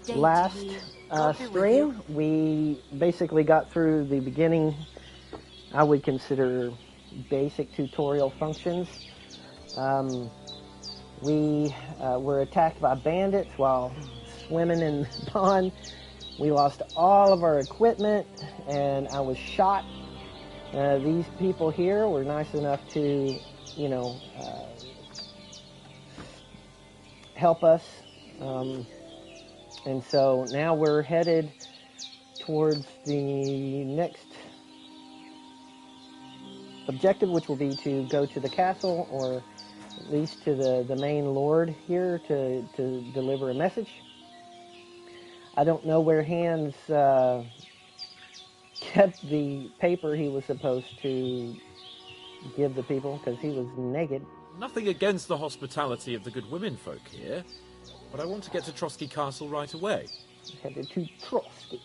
last stream, we basically got through the beginning, I would consider basic tutorial functions. We were attacked by bandits while swimming in the pond. We lost all of our equipment, and I was shot. These people here were nice enough to, help us. And so now we're headed towards the next objective, which will be to go to the castle, or at least to the main lord here to deliver a message. I don't know where Hans kept the paper he was supposed to give the people, because he was naked. Nothing against the hospitality of the good women folk here, but I want to get to Trotsky Castle right away. Headed to Trotsky.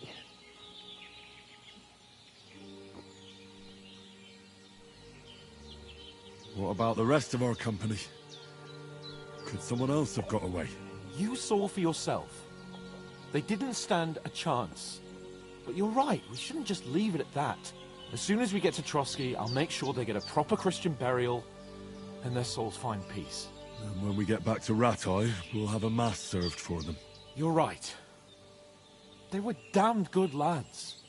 What about the rest of our company? Could someone else have got away? You saw for yourself. They didn't stand a chance. But you're right, we shouldn't just leave it at that. As soon as we get to Trotsky, I'll make sure they get a proper Christian burial and their souls find peace. And when we get back to Rattay, we'll have a mass served for them. You're right. They were damned good lads.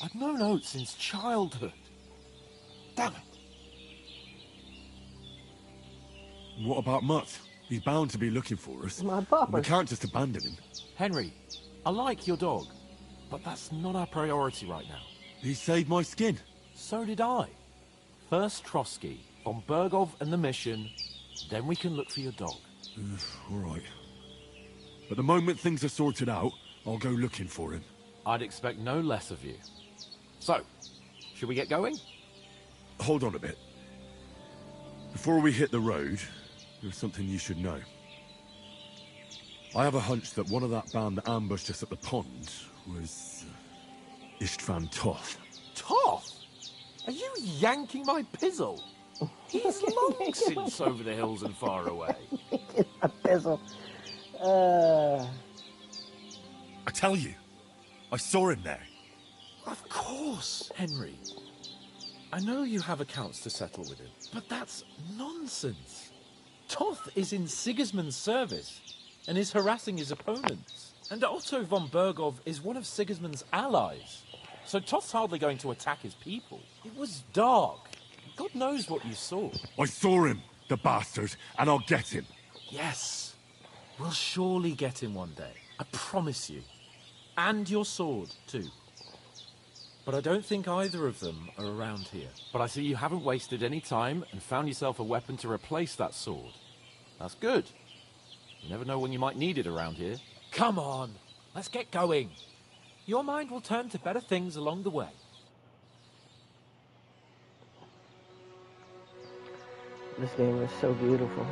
I've known Oates since childhood. Damn it. What about Mutt? He's bound to be looking for us. My papa. We can't just abandon him. Henry, I like your dog, but that's not our priority right now. He saved my skin. So did I. First Trotsky, von Bergov and the mission, then we can look for your dog. All right. But the moment things are sorted out, I'll go looking for him. I'd expect no less of you. So, should we get going? Hold on a bit. Before we hit the road, there's something you should know. I have a hunch that one of that band that ambushed us at the pond was Istvan Toth. Toth? Are you yanking my pizzle? He's long since over the hills and far away. A pizzle. I tell you, I saw him there. Of course, Henry. I know you have accounts to settle with him, but that's nonsense. Toth is in Sigismund's service and is harassing his opponents. And Otto von Bergov is one of Sigismund's allies. So Toth's hardly going to attack his people. It was dark. God knows what you saw. I saw him, the bastard, and I'll get him. Yes. We'll surely get him one day. I promise you. And your sword, too. But I don't think either of them are around here. But I see you haven't wasted any time and found yourself a weapon to replace that sword. That's good. You never know when you might need it around here. Come on, let's get going. Your mind will turn to better things along the way. This game is so beautiful.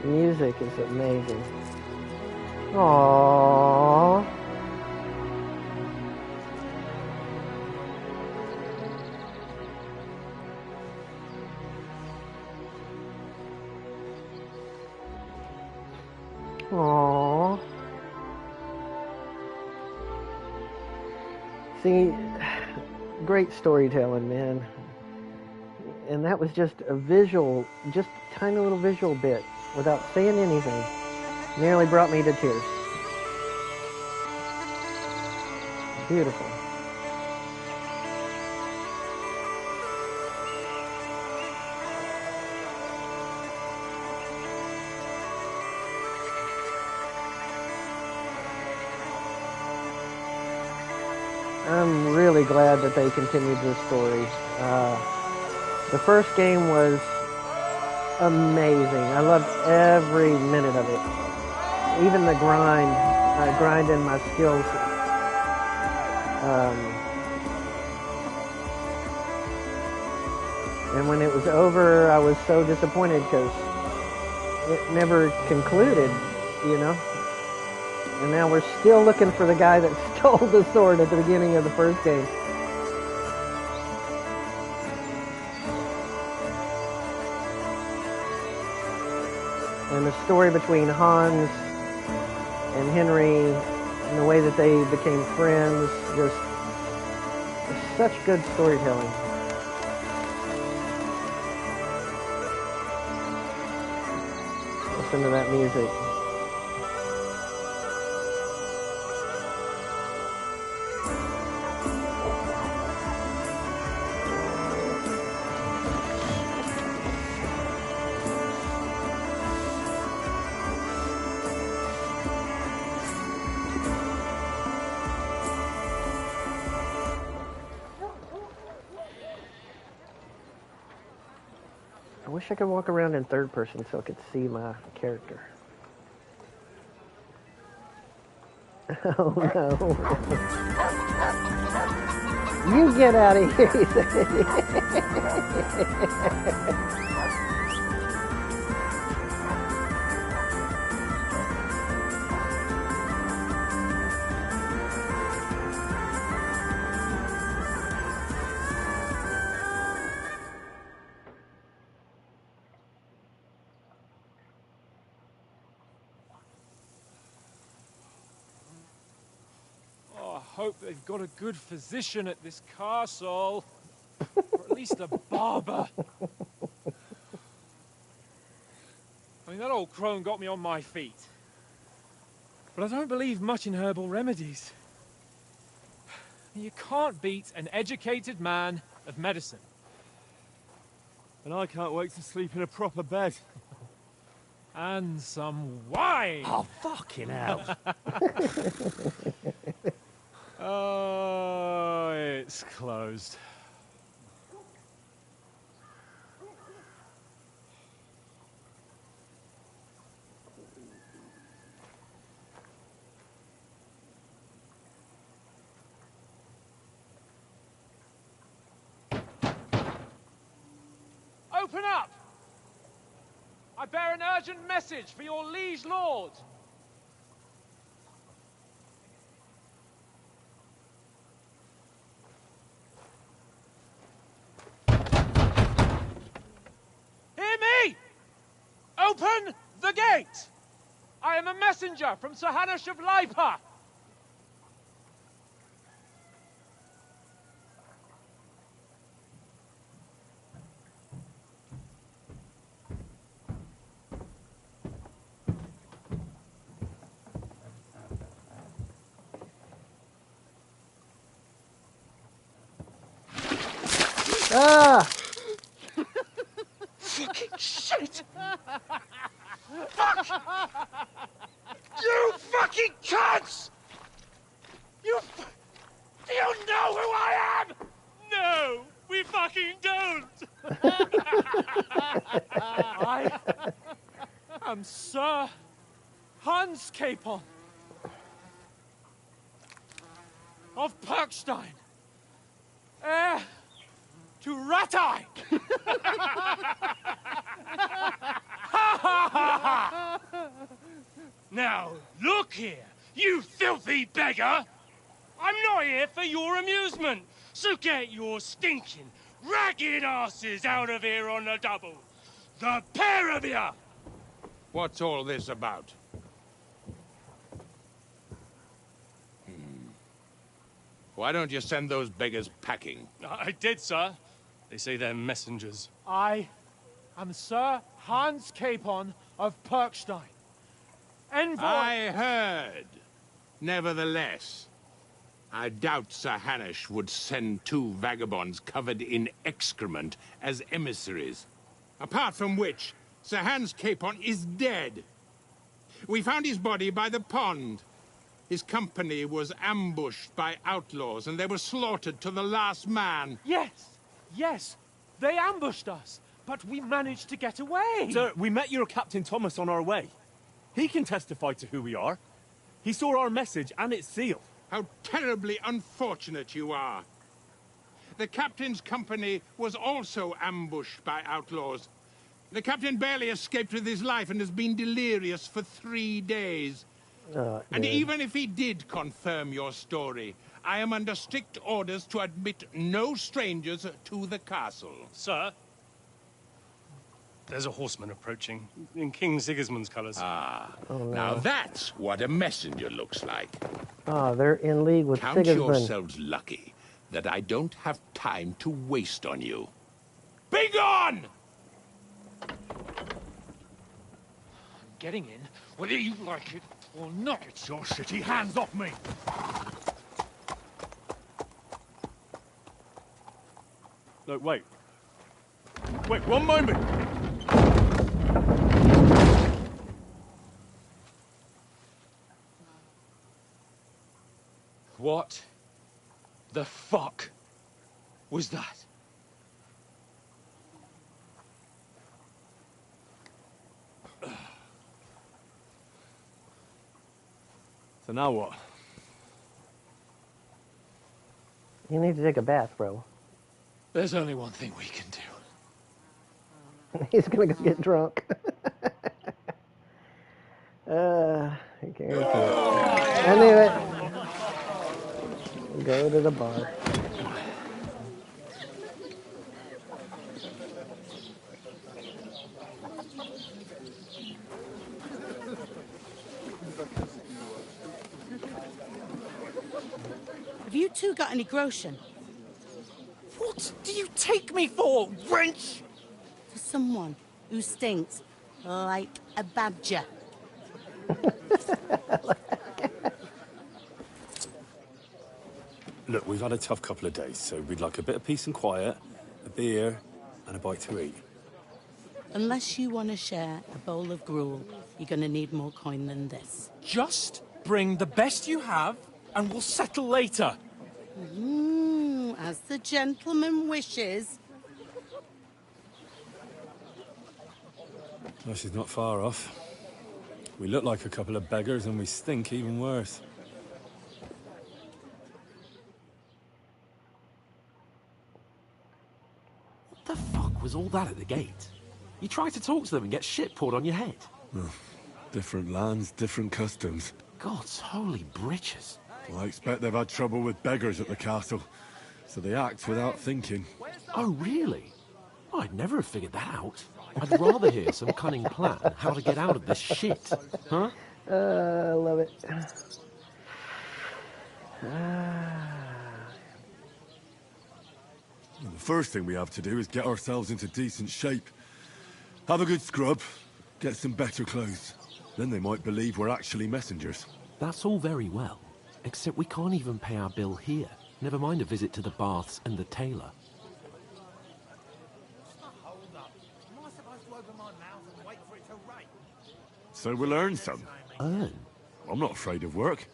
The music is amazing. Aww. Aww. See, great storytelling, man. And that was just a visual, just a tiny little visual bit without saying anything. Nearly brought me to tears. Beautiful. I'm really glad that they continued this story. The first game was amazing. I loved every minute of it. Even the grinding my skills. And when it was over, I was so disappointed because it never concluded, you know. And now we're still looking for the guy that stole the sword at the beginning of the first game. And the story between Hans and Henry and the way that they became friends, just such good storytelling. Listen to that music. I wish I could walk around in third person so I could see my character. Oh no. You get out of here. I hope they've got a good physician at this castle. Or at least a barber. I mean, that old crone got me on my feet. But I don't believe much in herbal remedies. You can't beat an educated man of medicine. And I can't wait to sleep in a proper bed. And some wine! Oh, fucking hell. Oh, it's closed. Open up! I bear an urgent message for your liege lord. Hear me! Open the gate! I am a messenger from Sir Henry of Sckalitz. Ah! Fucking shit! Fuck! You fucking cunts! Do you know who I am? No, we fucking don't! I am Sir Hans Capon of Perkstein, heir to Ratai! Now, look here, you filthy beggar! I'm not here for your amusement, so get your stinking, ragged asses out of here on the double. The pair of you! What's all this about? Why don't you send those beggars packing? I did, sir. They say they're messengers. I am Sir Hans Capon of Perkstein. Envoy... I heard. Nevertheless, I doubt Sir Hanush would send two vagabonds covered in excrement as emissaries. Apart from which, Sir Hans Capon is dead. We found his body by the pond. His company was ambushed by outlaws, and they were slaughtered to the last man. Yes, they ambushed us, but we managed to get away. Sir, we met your Captain Thomas on our way. He can testify to who we are. He saw our message and its seal. How terribly unfortunate you are. The captain's company was also ambushed by outlaws. The captain barely escaped with his life and has been delirious for 3 days. And even if he did confirm your story, I am under strict orders to admit no strangers to the castle. Sir, There's a horseman approaching, in King Sigismund's colours. Ah, Oh, no. now that's what a messenger looks like. Oh, they're in league with Count Sigismund. yourselves lucky that I don't have time to waste on you. Be gone! Getting in, whether you like it or not. Get your shitty hands off me! No, wait. Wait, one moment! What the fuck was that? So now what? You need to take a bath, bro. There's only one thing we can do. He's gonna go get drunk. I guarantee it. I knew it. Go to the bar. Have you two got any groschen? What do you take me for, wench? For someone who stinks like a badger. Look, we've had a tough couple of days, so we'd like a bit of peace and quiet, a beer, and a bite to eat. Unless you want to share a bowl of gruel, you're going to need more coin than this. Just bring the best you have, and we'll settle later. As the gentleman wishes. Well, she's not far off. We look like a couple of beggars, and we stink even worse. What the fuck was all that at the gate? You tried to talk to them and get shit poured on your head. Oh, different lands, different customs. God's holy britches. Well, I expect they've had trouble with beggars at the castle, so they act without thinking. Oh, really? I'd never have figured that out. I'd rather hear some cunning plan how to get out of this shit. Huh? I love it. The first thing we have to do is get ourselves into decent shape. Have a good scrub, get some better clothes. Then they might believe we're actually messengers. That's all very well, except we can't even pay our bill here. Never mind a visit to the baths and the tailor. So we'll earn some. Earn? I'm not afraid of work.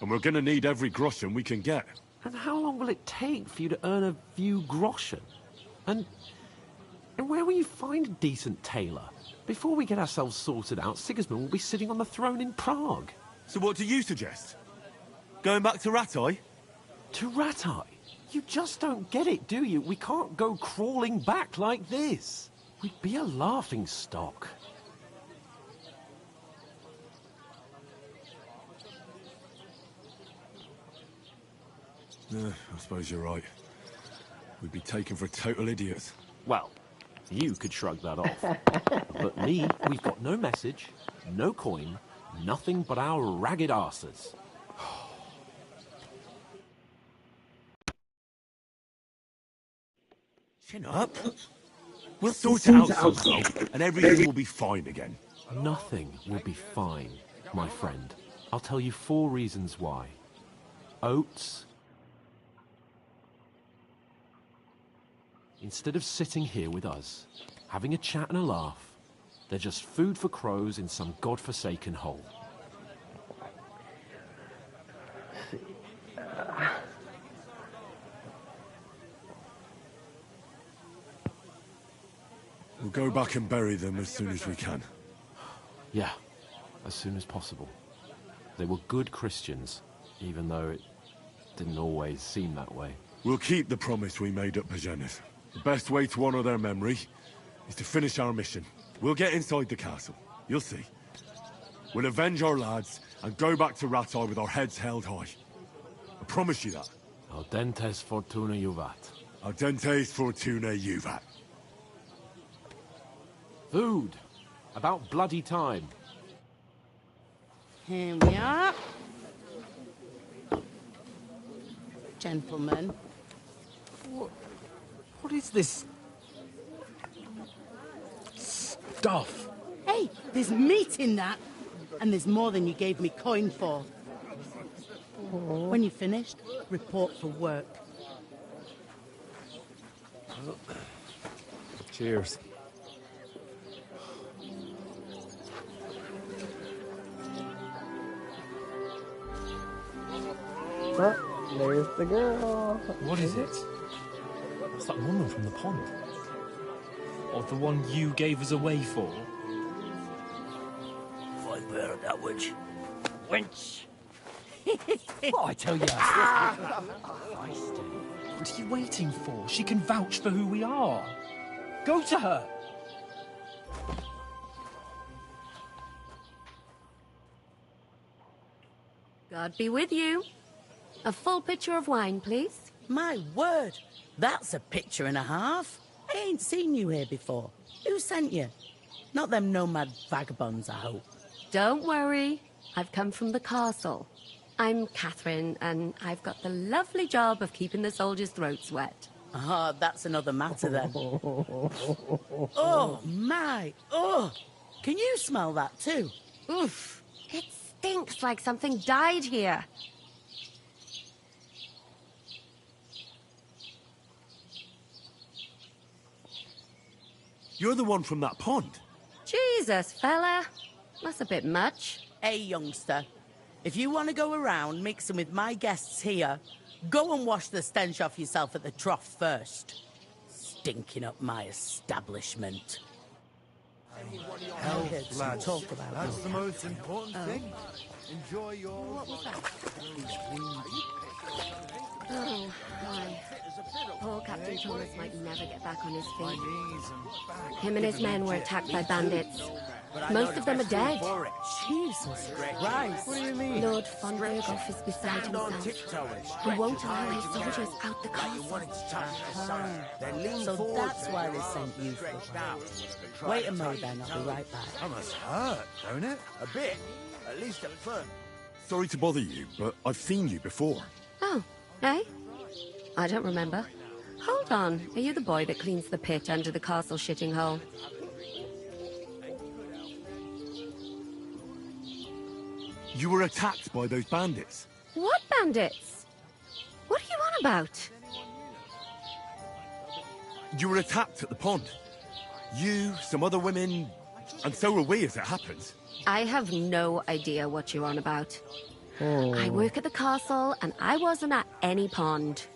And we're gonna need every groschen we can get. And how long will it take for you to earn a few groschen? And where will you find a decent tailor? Before we get ourselves sorted out, Sigismund will be sitting on the throne in Prague. So what do you suggest? Going back to Rattay? To Rattay? You just don't get it, do you? We can't go crawling back like this. We'd be a laughing stock. I suppose you're right. We'd be taken for total idiots. Well, you could shrug that off. But me, we've got no message, no coin, nothing but our ragged arses. Chin up. We'll sort it out somehow, and everything will be fine again. Nothing will be fine, my friend. I'll tell you 4 reasons why. Oats. Instead of sitting here with us, having a chat and a laugh, they're just food for crows in some godforsaken hole. We'll go back and bury them as soon as we can. Yeah, as soon as possible. They were good Christians, even though it didn't always seem that way. We'll keep the promise we made at Pagenis. The best way to honor their memory is to finish our mission. We'll get inside the castle. You'll see. We'll avenge our lads and go back to Rattay with our heads held high. I promise you that. Audentes fortuna juvat. Audentes fortuna juvat. Food. About bloody time. Here we are. Gentlemen. What is this stuff? Hey, there's meat in that. And there's more than you gave me coin for. When you're finished, report for work. Cheers. Oh, there's the girl. What is it? It's that woman from the pond. Or the one you gave us away for. Find better that witch. Wench! What I tell you? What are you waiting for? She can vouch for who we are. Go to her. God be with you. A full pitcher of wine, please. My word, that's a picture and a half. I ain't seen you here before. Who sent you? Not them nomad vagabonds, I hope. Don't worry. I've come from the castle. I'm Catherine, and I've got the lovely job of keeping the soldiers' throats wet. Ah, that's another matter then. Oh, my. Oh, can you smell that too? Oof. It stinks like something died here. You're the one from that pond. Jesus, fella. That's a bit much. Hey, youngster. If you want to go around mixing with my guests here, go and wash the stench off yourself at the trough first. Stinking up my establishment. Health, lads. Talk about That's it. the most important thing. Enjoy your... What was that? Oh, my. Poor Captain Thomas might never get back on his feet. Him and his men were attacked by bandits. Most of them are dead. Jesus Christ. What do you mean? Lord von Berghoff is beside himself. He won't allow his soldiers out the castle. So that's why they sent you for. Wait a moment then, I'll be right back. That must hurt, don't it? A bit. At least at first. Sorry to bother you, but I've seen you before. Oh, eh? I don't remember. Hold on. Are you the boy that cleans the pit under the castle shitting hole? You were attacked by those bandits. What bandits? What are you on about? You were attacked at the pond. You, some other women, and so were we as it happens. I have no idea what you're on about. I work at the castle, and I wasn't at any pond.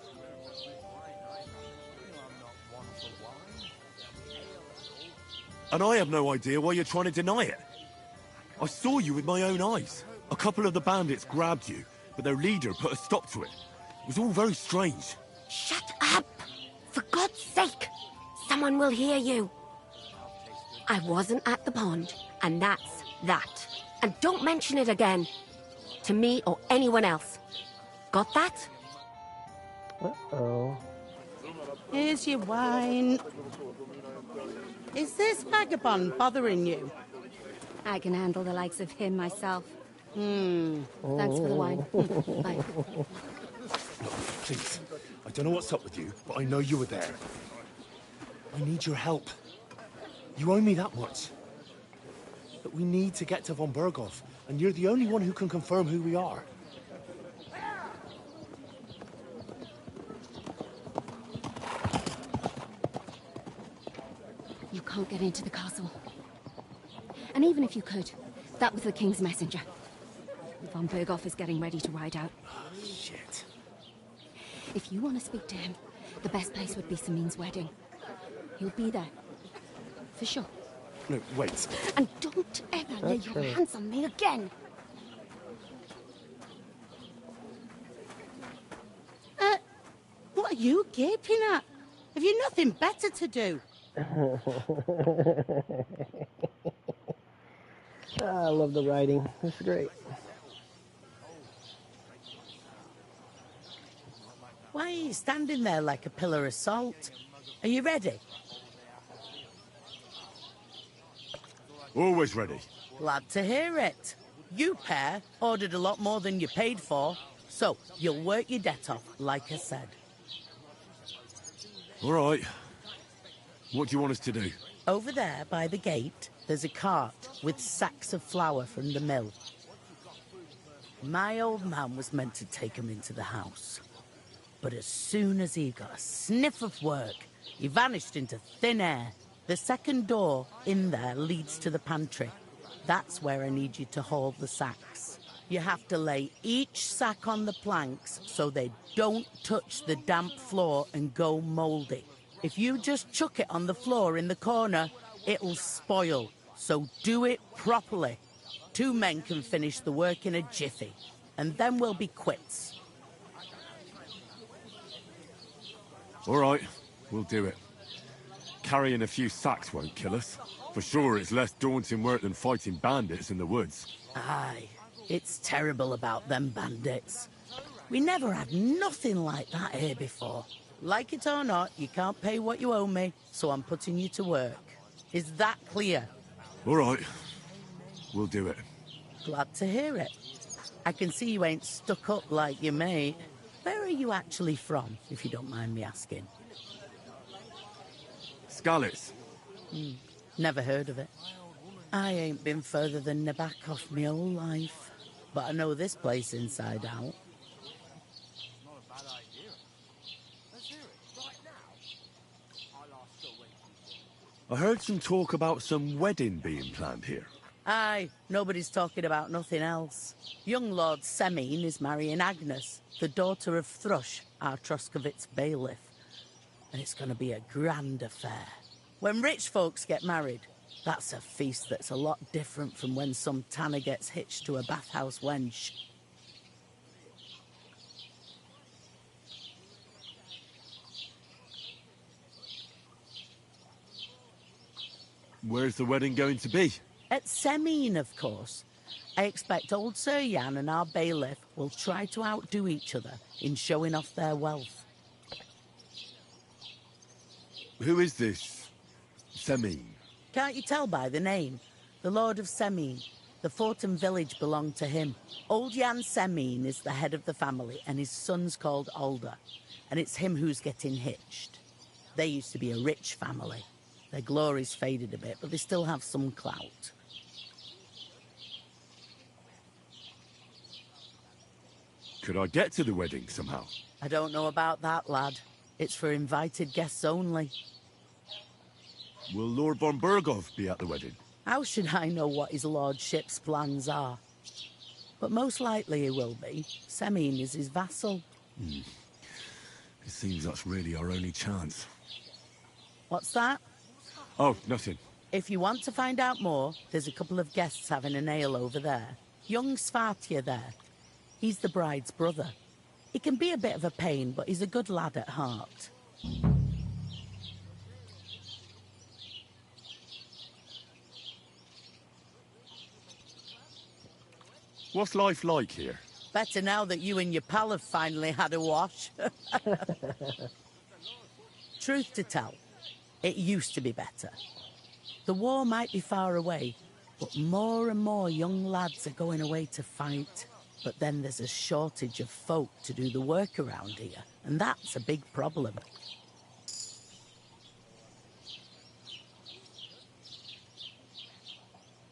And I have no idea why you're trying to deny it. I saw you with my own eyes. A couple of the bandits grabbed you, but their leader put a stop to it. It was all very strange. Shut up! For God's sake! Someone will hear you. I wasn't at the pond, and that's that. And don't mention it again. To me or anyone else. Got that? Uh-oh. Here's your wine. Is this vagabond bothering you? I can handle the likes of him myself. Thanks for the wine. Bye. Please, I don't know what's up with you, but I know you were there. I need your help. You owe me that much. But we need to get to von Berghoff, and you're the only one who can confirm who we are. You can't get into the castle. And even if you could, that was the King's messenger. Von Berghoff is getting ready to ride out. Shit. If you want to speak to him, the best place would be Samin's wedding. He'll be there. For sure. No, wait. And don't ever lay your hands on me again! What are you gaping at? Have you nothing better to do? I love the writing. It's great. Why are you standing there like a pillar of salt? Are you ready? Always ready. Glad to hear it. You pair ordered a lot more than you paid for, so you'll work your debt off, like I said. All right. What do you want us to do? Over there, by the gate, there's a cart with sacks of flour from the mill. My old man was meant to take 'em into the house. But as soon as he got a sniff of work, he vanished into thin air. The second door in there leads to the pantry. That's where I need you to haul the sacks. You have to lay each sack on the planks so they don't touch the damp floor and go mouldy. If you just chuck it on the floor in the corner, it'll spoil. So do it properly. 2 men can finish the work in a jiffy, and then we'll be quits. All right, we'll do it. Carrying a few sacks won't kill us. For sure, it's less daunting work than fighting bandits in the woods. Aye, it's terrible about them bandits. We never had nothing like that here before. Like it or not, you can't pay what you owe me, so I'm putting you to work. Is that clear? All right, we'll do it. Glad to hear it. I can see you ain't stuck up like your mate. Where are you actually from, if you don't mind me asking? Sckalitz. Never heard of it. I ain't been further than Nabakov my whole life, but I know this place inside out. I heard some talk about some wedding being planned here. Aye, nobody's talking about nothing else. Young Lord Semine is marrying Agnes, the daughter of Thrush, our Troskovitz bailiff. And it's going to be a grand affair. When rich folks get married, that's a feast that's a lot different from when some tanner gets hitched to a bathhouse wench. Where's the wedding going to be? At Semine, of course. I expect old Sir Jan and our bailiff will try to outdo each other in showing off their wealth. Who is this Semine? Can't you tell by the name? The Lord of Semine. The fort and village belong to him. Old Jan Semine is the head of the family, and his son's called Alder. And it's him who's getting hitched. They used to be a rich family. Their glory's faded a bit, but they still have some clout. Could I get to the wedding somehow? I don't know about that, lad. It's for invited guests only. Will Lord von Burgov be at the wedding? How should I know what his lordship's plans are? But most likely he will be. Semine is his vassal. It seems that's really our only chance. What's that? Oh, nothing. If you want to find out more, there's a couple of guests having an ale over there. Young Svartje there. He's the bride's brother. He can be a bit of a pain, but he's a good lad at heart. What's life like here? Better now that you and your pal have finally had a wash. Truth to tell, it used to be better. The war might be far away, but more and more young lads are going away to fight. But then there's a shortage of folk to do the work around here, and that's a big problem.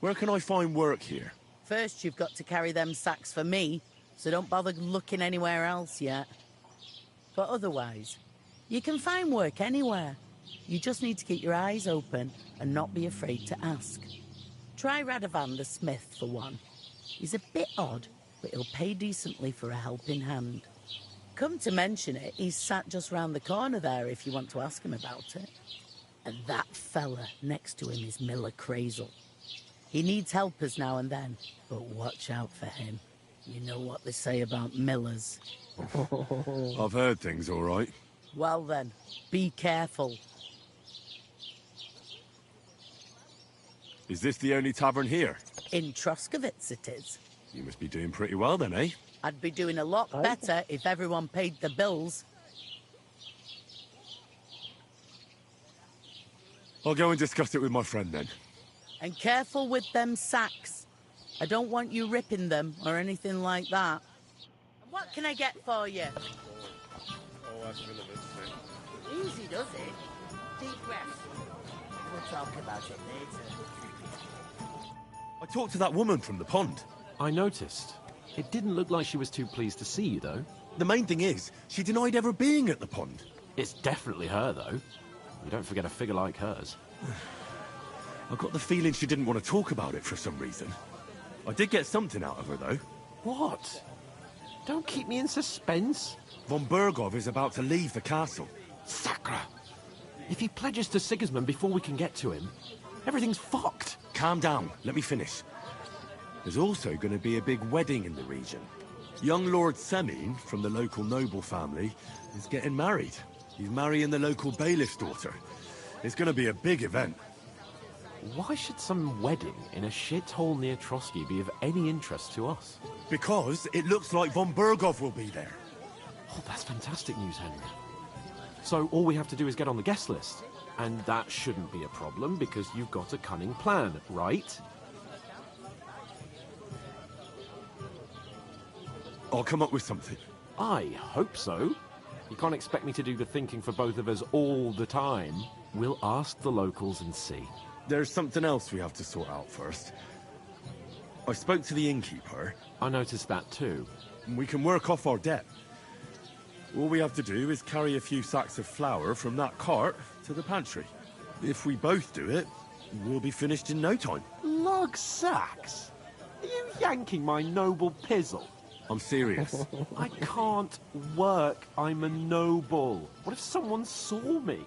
Where can I find work here? First, you've got to carry them sacks for me, so don't bother looking anywhere else yet. But otherwise, you can find work anywhere. You just need to keep your eyes open and not be afraid to ask. Try Radovan the smith for one. He's a bit odd, but he'll pay decently for a helping hand. Come to mention it, he's sat just round the corner there if you want to ask him about it. And that fella next to him is Miller Crazel. He needs helpers now and then, but watch out for him. You know what they say about Millers. I've heard things, all right. Well then, be careful. Is this the only tavern here? In Troskovitz it is. You must be doing pretty well then, eh? I'd be doing a lot better if everyone paid the bills. I'll go and discuss it with my friend then. And careful with them sacks. I don't want you ripping them or anything like that. What can I get for you? Easy does it. Deep breath. We'll talk about it later. I talked to that woman from the pond. I noticed. It didn't look like she was too pleased to see you, though. The main thing is, she denied ever being at the pond. It's definitely her, though. You don't forget a figure like hers. I got the feeling she didn't want to talk about it for some reason. I did get something out of her, though. What? Don't keep me in suspense. Von Bergov is about to leave the castle. Sacre! If he pledges to Sigismund before we can get to him, everything's fucked. Calm down. Let me finish. There's also going to be a big wedding in the region. Young Lord Semin, from the local noble family, is getting married. He's marrying the local bailiff's daughter. It's going to be a big event. Why should some wedding in a shithole near Trotsky be of any interest to us? Because it looks like von Bergov will be there. Oh, that's fantastic news, Henry. So all we have to do is get on the guest list. And that shouldn't be a problem because you've got a cunning plan, right? I'll come up with something. I hope so. You can't expect me to do the thinking for both of us all the time. We'll ask the locals and see. There's something else we have to sort out first. I spoke to the innkeeper. I noticed that too. We can work off our debt. All we have to do is carry a few sacks of flour from that cart to the pantry. If we both do it, we'll be finished in no time. Lug sacks? Are you yanking my noble pizzle? I'm serious. I can't work. I'm a noble. What if someone saw me?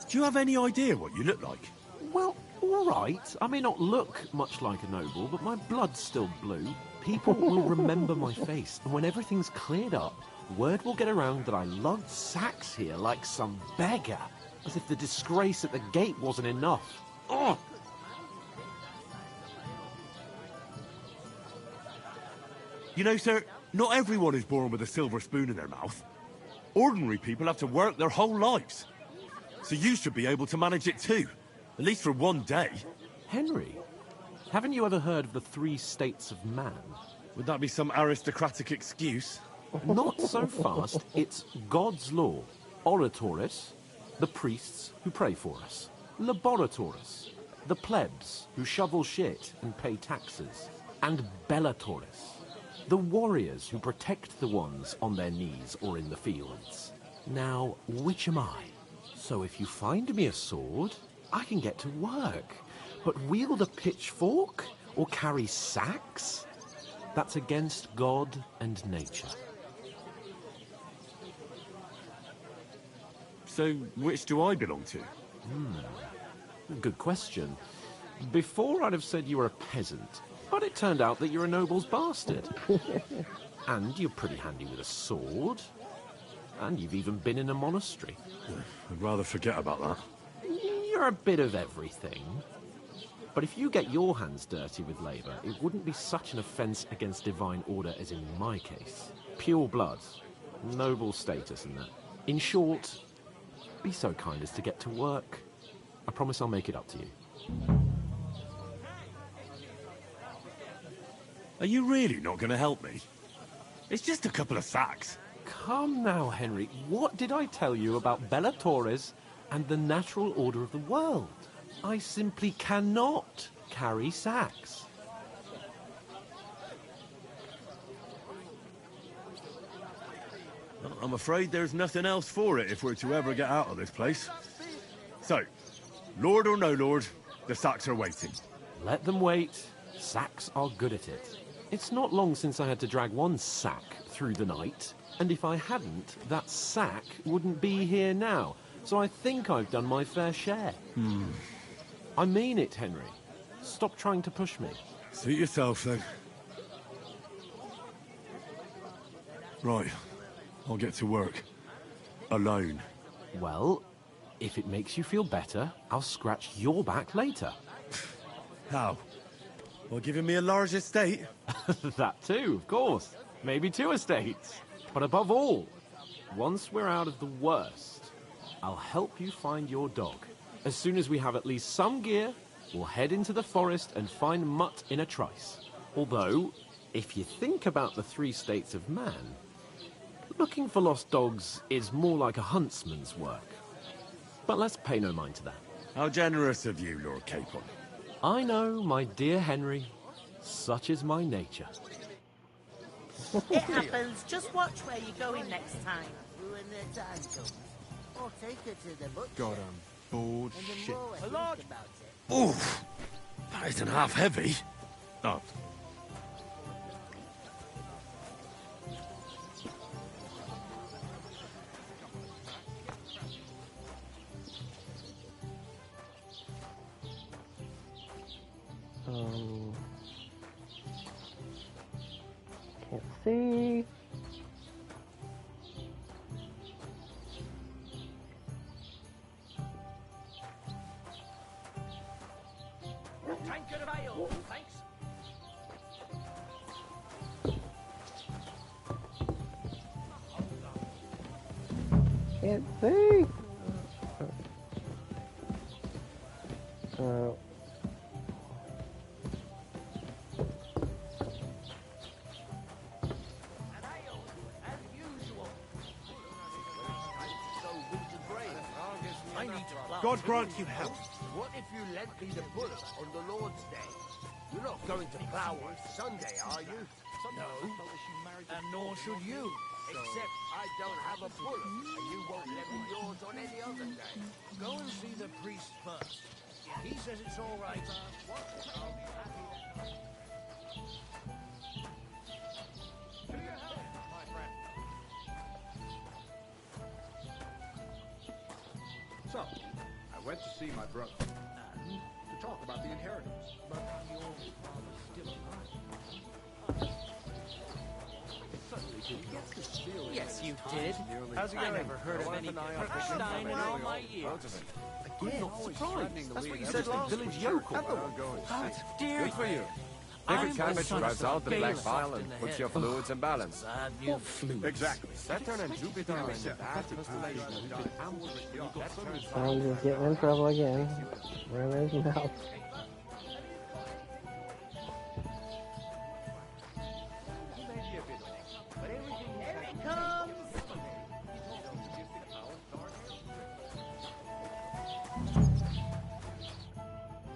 Do you have any idea what you look like? Well, all right. I may not look much like a noble, but my blood's still blue. People will remember my face, and when everything's cleared up, word will get around that I lugged sacks here like some beggar, as if the disgrace at the gate wasn't enough. Ugh! You know, sir, not everyone is born with a silver spoon in their mouth. Ordinary people have to work their whole lives. So you should be able to manage it too, at least for one day. Henry, haven't you ever heard of the 3 states of man? Would that be some aristocratic excuse? Not so fast. It's God's law, oratoris, the priests who pray for us, laboratoris, the plebs who shovel shit and pay taxes, and bellatoris, the warriors who protect the ones on their knees or in the fields. Now, which am I? So if you find me a sword, I can get to work. But wield a pitchfork or carry sacks? That's against God and nature. So which do I belong to? Good question. Before I'd have said you were a peasant, but it turned out that you're a noble's bastard. And you're pretty handy with a sword. And you've even been in a monastery. I'd rather forget about that. You're a bit of everything. But if you get your hands dirty with labour, it wouldn't be such an offence against divine order as in my case. Pure blood, noble status and that. In short, be so kind as to get to work. I promise I'll make it up to you. Are you really not going to help me? It's just a couple of sacks. Come now, Henry. What did I tell you about Bellatoris and the natural order of the world? I simply cannot carry sacks. Well, I'm afraid there's nothing else for it if we're to ever get out of this place. So, Lord or no Lord, the sacks are waiting. Let them wait. Sacks are good at it. It's not long since I had to drag one sack through the night, and if I hadn't, that sack wouldn't be here now. So I think I've done my fair share. I mean it, Henry. Stop trying to push me. Suit yourself, then. Right. I'll get to work. Alone. Well, if it makes you feel better, I'll scratch your back later. How? Well, giving me a large estate? That too, of course. Maybe 2 estates. But above all, once we're out of the worst, I'll help you find your dog. As soon as we have at least some gear, we'll head into the forest and find Mutt in a trice. Although, if you think about the 3 states of man, looking for lost dogs is more like a huntsman's work. But let's pay no mind to that. How generous of you, Lord Capon. I know, my dear Henry. Such is my nature. It happens. Just watch where you're going next time. When the time comes, I'll take her to the butcher. God, I'm bored And the shit. more I think about it, Oof! That isn't half heavy. Oh. Can't see. Tankard of ale, thanks. Can't see. God grant you health. What if you lent me the bullock on the Lord's Day? You're not going to plough on Sunday, are you? No. And nor should you. Except I don't have a bullock, and you won't let me yours on any other day. Go and see the priest first. If he says it's all right, I'll be happy then. To your health, my friend. So, I went to see my brother and to talk about the inheritance. But your father's still alive. Suddenly, did you get this feeling? Yes, you did. How's it I going? never heard of any Perkstein in all my years. Again, not surprised. That's what you said to the village yokel. How dare Good for you. I'm Liquid the cabbage son of drives out the black Bailiff bile in and the puts head. your fluids in balance. What fluids? Exactly. Saturn and Jupiter are in the path of I'm just getting in trouble again. Run his mouth. here it comes!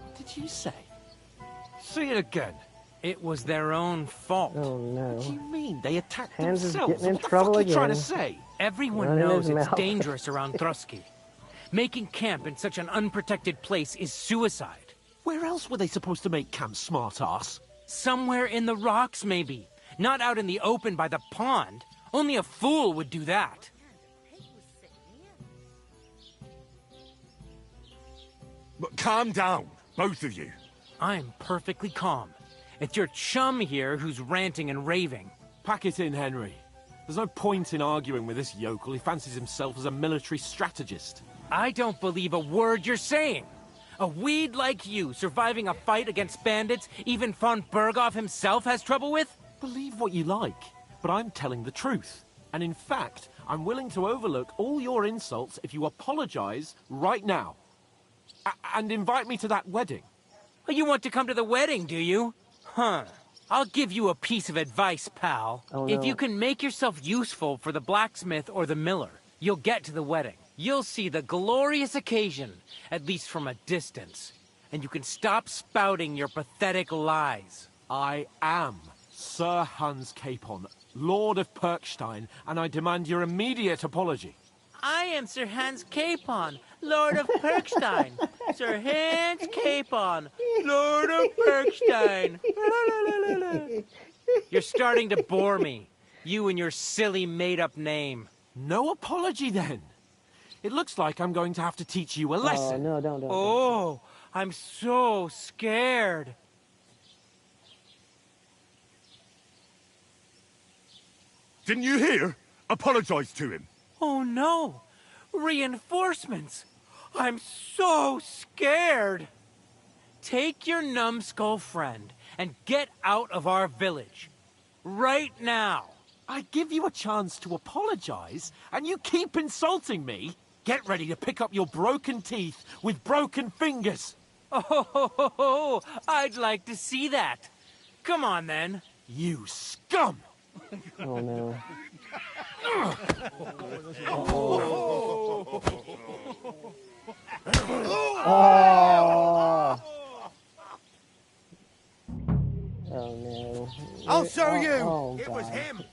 What did you say? Say it again. It was their own fault. Oh no. What do you mean? They attacked Hans is themselves. getting in What the trouble fuck are you trying to again. say? Everyone Running knows his it's mouth. dangerous around Trusky. Making camp in such an unprotected place is suicide. Where else were they supposed to make camp, smart-ass? Somewhere in the rocks, maybe. Not out in the open by the pond. Only a fool would do that. But calm down, both of you. I'm perfectly calm. It's your chum here who's ranting and raving. Pack it in, Henry. There's no point in arguing with this yokel. He fancies himself as a military strategist. I don't believe a word you're saying. A weed like you surviving a fight against bandits even von Berghoff himself has trouble with? Believe what you like, but I'm telling the truth. And in fact, I'm willing to overlook all your insults if you apologize right now. And invite me to that wedding. Well, you want to come to the wedding, do you? Huh. I'll give you a piece of advice, pal. Oh, If no. you can make yourself useful for the blacksmith or the miller, you'll get to the wedding. You'll see the glorious occasion, at least from a distance. And you can stop spouting your pathetic lies. I am Sir Hans Capon, Lord of Perkstein, and I demand your immediate apology. I am Sir Hans Capon, Lord of Perkstein. Sir Hans Capon, Lord of Perkstein. You're starting to bore me. You and your silly made-up name. No apology, then. It looks like I'm going to have to teach you a Oh lesson. no, don't. Oh, I'm so scared. Didn't you hear? Apologize to him. Oh no, reinforcements. I'm so scared. Take your numbskull friend and get out of our village. Right now. I give you a chance to apologize, and you keep insulting me? Get ready to pick up your broken teeth with broken fingers. Oh, I'd like to see that. Come on, then. You scum! Oh, no. Oh. Oh, no. I'll show you. Oh, It was God. him.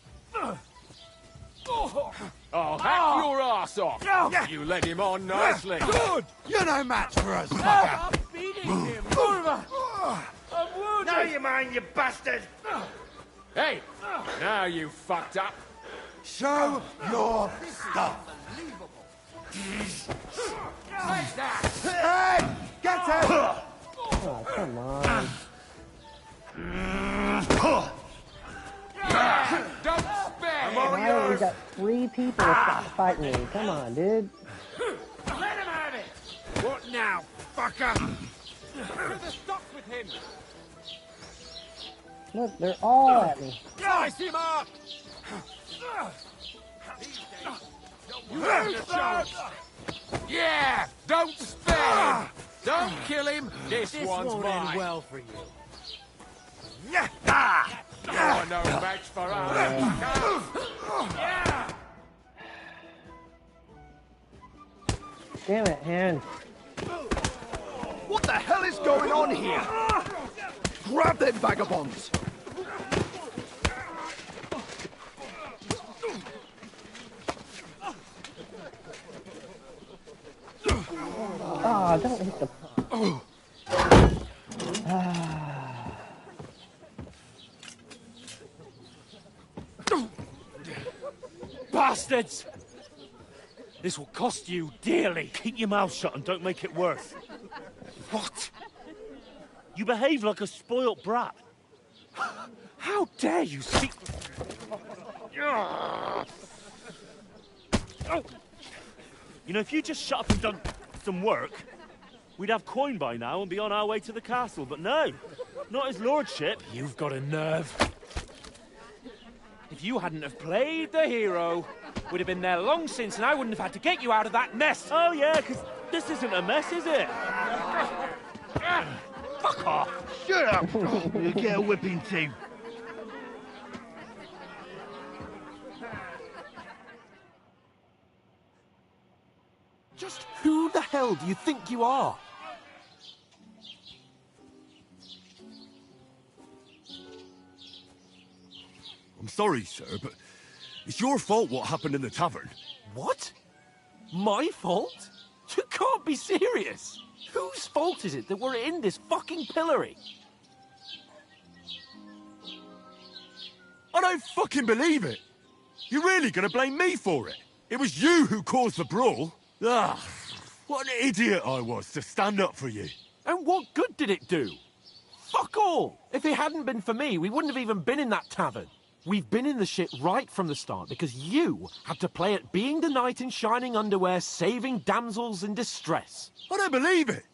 Oh, hack your ass off! You led him on nicely. Good. You're no match for us, fucker. I'm beating him. I'm wounded. Now you mind, you bastard. Hey, now you fucked up. Show your stuff. Take that! Hey, get him. Oh, come on. Don't spare him! Why we got 3 people to stop fighting me? Come on, dude. Let him have it! What now, fucker? To the stop with him! Look, they're all at me. Slice him up! You have the chance! Yeah! Don't spare him! Don't kill him! This one's won't mine! end well for you. You're no match for us! Yeah! Damn it, hand. What the hell is going on here? Grab them vagabonds! Ah, don't hit the... Bastards! This will cost you dearly. Keep your mouth shut and don't make it worse. What? You behave like a spoilt brat. How dare you speak... Oh. You know, if you just shut up and done some work, we'd have coin by now and be on our way to the castle. But no, not his lordship. You've got a nerve. If you hadn't have played the hero, we'd have been there long since, and I wouldn't have had to get you out of that mess. Oh yeah, because this isn't a mess, is it? Fuck off. Shut up. You get a whipping too. Just who the hell do you think you are? I'm sorry, sir, but it's your fault what happened in the tavern. What? My fault? You can't be serious. Whose fault is it that we're in this fucking pillory? I don't fucking believe it. You're really gonna blame me for it? It was you who caused the brawl. Ah, what an idiot I was to stand up for you. And what good did it do? Fuck all! If it hadn't been for me, we wouldn't have even been in that tavern. We've been in the shit right from the start because you had to play at being the knight in shining underwear, saving damsels in distress. I don't believe it.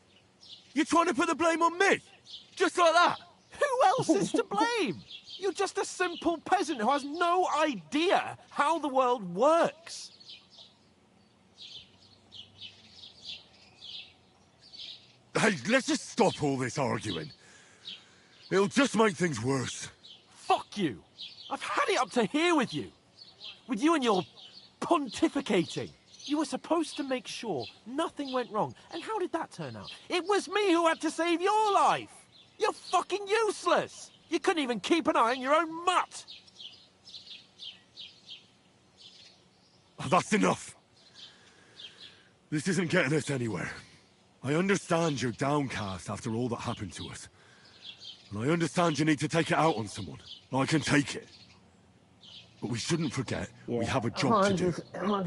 You're trying to put the blame on me? Just like that? Who else is to blame? You're just a simple peasant who has no idea how the world works. Hey, let's just stop all this arguing. It'll just make things worse. Fuck you. I've had it up to here with you. With you and your pontificating. You were supposed to make sure nothing went wrong. And how did that turn out? It was me who had to save your life. You're fucking useless. You couldn't even keep an eye on your own mutt. That's enough. This isn't getting us anywhere. I understand you're downcast after all that happened to us. And I understand you need to take it out on someone. I can take it. But we shouldn't forget we have a job to do. And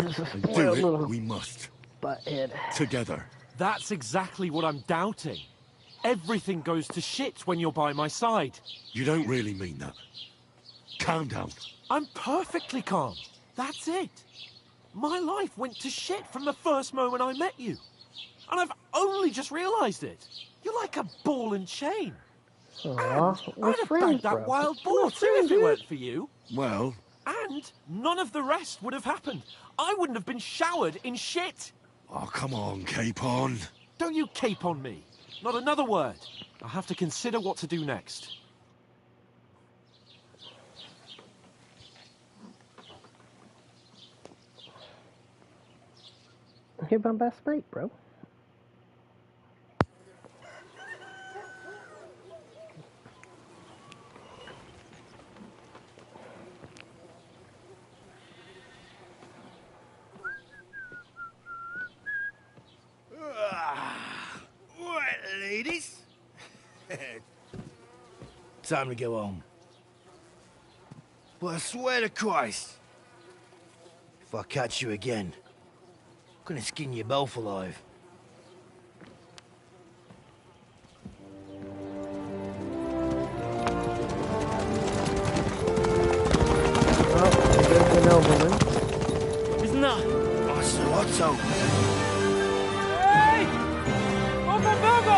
do it, we must. Butthead. Together. That's exactly what I'm doubting. Everything goes to shit when you're by my side. You don't really mean that. Calm down. I'm perfectly calm. That's it. My life went to shit from the first moment I met you. And I've only just realised it. You're like a ball and chain. Aww, I'd have bagged that wild boar too if it weren't for you. Well, And none of the rest would have happened. I wouldn't have been showered in shit. Oh, come on, Capon. Don't you cape on me. Not another word. I'll have to consider what to do next. You're my best mate, bro. Right, ladies. Time to go home. But I swear to Christ, if I catch you again, I'm gonna skin you both alive. There's the nobleman. Isn't that? Oh, so what's up? Hey! Open Virgo!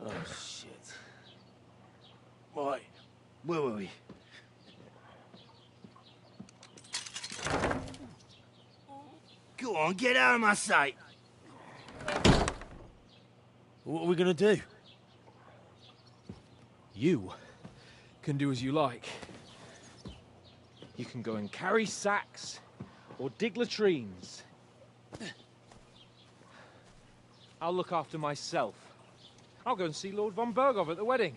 Oh, shit. Right, where were we? Go on, get out of my sight. What are we gonna do? You can do as you like. You can go and carry sacks, or dig latrines. I'll look after myself. I'll go and see Lord von Bergov at the wedding.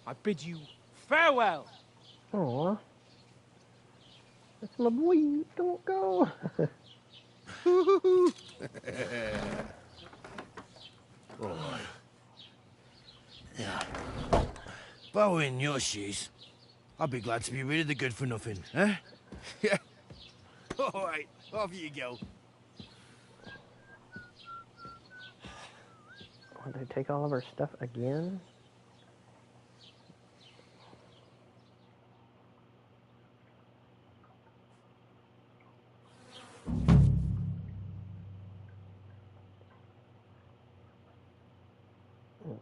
I bid you farewell. Aw. That's my boy. Don't go. Oh. Yeah. If I were in your shoes, I'd be glad to be rid of the good for nothing, eh? Yeah. All right, off you go. Want to take all of our stuff again?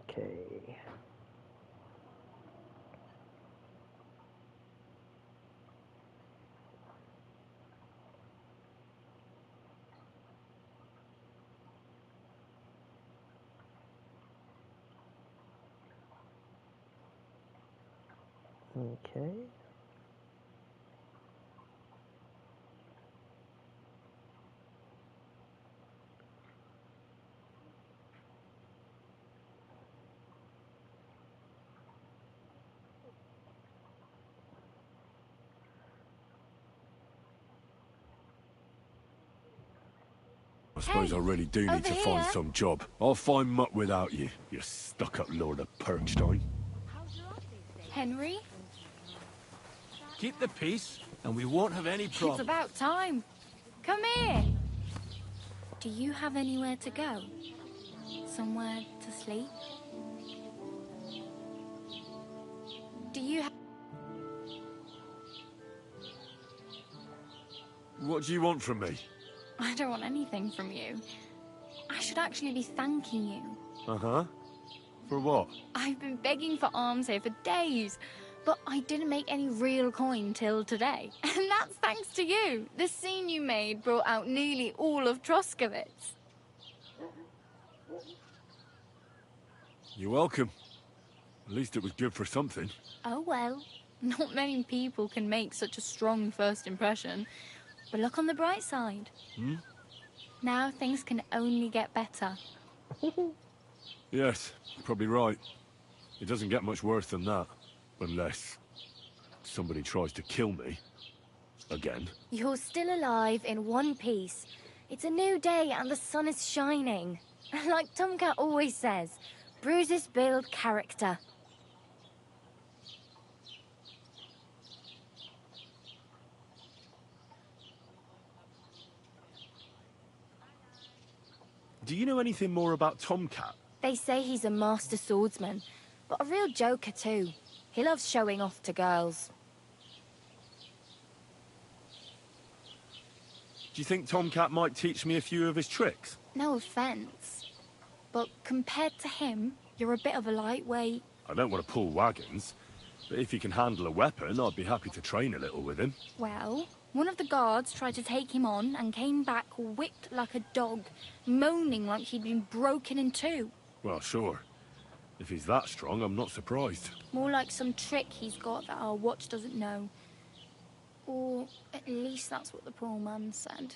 Okay. Okay. I suppose I really do need to find here. some job. I'll find muck without you, you stuck-up Lord of Perkstein. Henry? Keep the peace, and we won't have any It's problems. about time. Come here. Do you have anywhere to go? Somewhere to sleep? Do you have... What do you want from me? I don't want anything from you. I should actually be thanking you. Uh-huh. For what? I've been begging for alms here for days, but I didn't make any real coin till today. And that's thanks to you. The scene you made brought out nearly all of Troskowitz. You're welcome. At least it was good for something. Oh well, not many people can make such a strong first impression. But look on the bright side. Hmm? Now things can only get better. Yes, you're probably right. It doesn't get much worse than that. Unless somebody tries to kill me. Again. You're still alive in one piece. It's a new day and the sun is shining. Like Tomcat always says, bruises build character. Do you know anything more about Tomcat? They say he's a master swordsman, but a real joker too. He loves showing off to girls. Do you think Tomcat might teach me a few of his tricks? No offense. but compared to him, you're a bit of a lightweight. I don't want to pull wagons, but if he can handle a weapon, I'd be happy to train a little with him. Well, one of the guards tried to take him on and came back whipped like a dog, moaning like he'd been broken in two. Well, sure. If he's that strong, I'm not surprised. More like some trick he's got that our watch doesn't know. Or at least that's what the poor man said.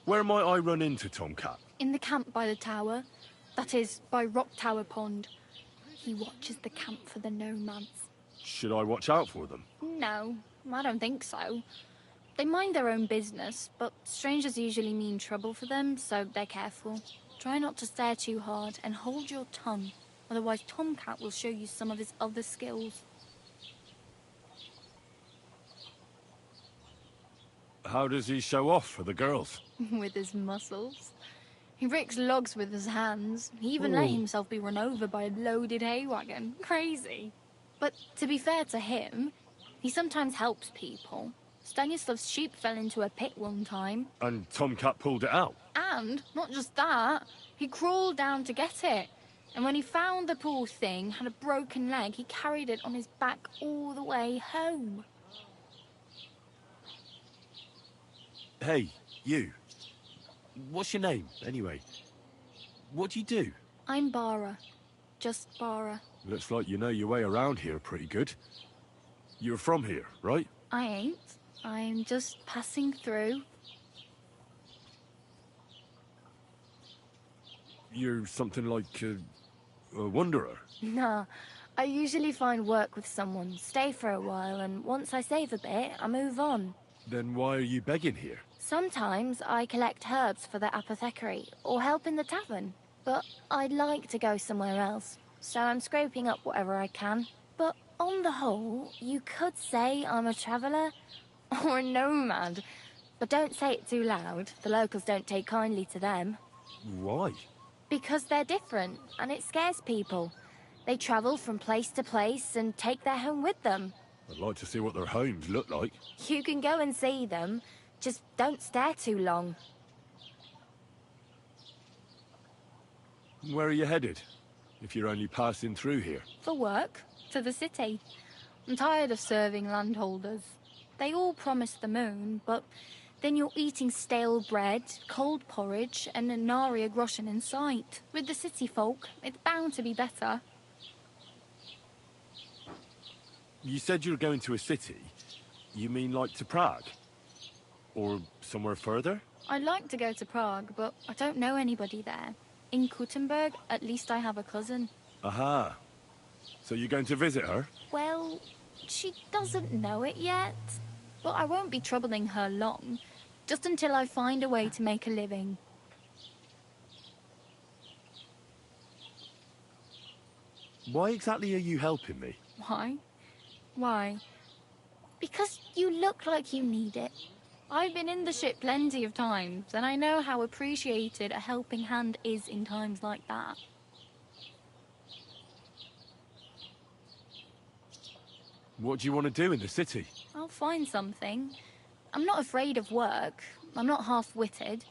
Where might I run into Tomcat? In the camp by the tower. That is, by Rock Tower Pond. He watches the camp for the nomads. Should I watch out for them? No, I don't think so. They mind their own business, but strangers usually mean trouble for them, so they're careful. Try not to stare too hard and hold your tongue. Otherwise, Tomcat will show you some of his other skills. How does he show off for the girls? With his muscles. He rakes logs with his hands. He even let himself be run over by a loaded hay wagon. Crazy. But to be fair to him, he sometimes helps people. Stanislav's sheep fell into a pit one time. And Tomcat pulled it out? And, not just that, he crawled down to get it. And when he found the poor thing had a broken leg, he carried it on his back all the way home. Hey, you. What's your name, anyway? What do you do? I'm Bara. Just Bara. Looks like you know your way around here pretty good. You're from here, right? I ain't. I'm just passing through. You're something like a wanderer? Nah. I usually find work with someone, stay for a while, and once I save a bit, I move on. Then why are you begging here? Sometimes I collect herbs for the apothecary, or help in the tavern. But I'd like to go somewhere else, so I'm scraping up whatever I can. But on the whole, you could say I'm a traveller, or a nomad. But don't say it too loud, the locals don't take kindly to them. Why? Because they're different, and it scares people. They travel from place to place and take their home with them. I'd like to see what their homes look like. You can go and see them, just don't stare too long. Where are you headed, if you're only passing through here? For work, to the city. I'm tired of serving landholders. They all promise the moon, but then you're eating stale bread, cold porridge, and a nary a groschen in sight. With the city folk, it's bound to be better. You said you were going to a city. You mean like to Prague? Or somewhere further? I'd like to go to Prague, but I don't know anybody there. In Kuttenberg, at least I have a cousin. Aha. So you're going to visit her? Well, she doesn't know it yet. But I won't be troubling her long. Just until I find a way to make a living. Why exactly are you helping me? Why? Why? Because you look like you need it. I've been in the ship plenty of times, and I know how appreciated a helping hand is in times like that. What do you want to do in the city? I'll find something. I'm not afraid of work. I'm not half-witted.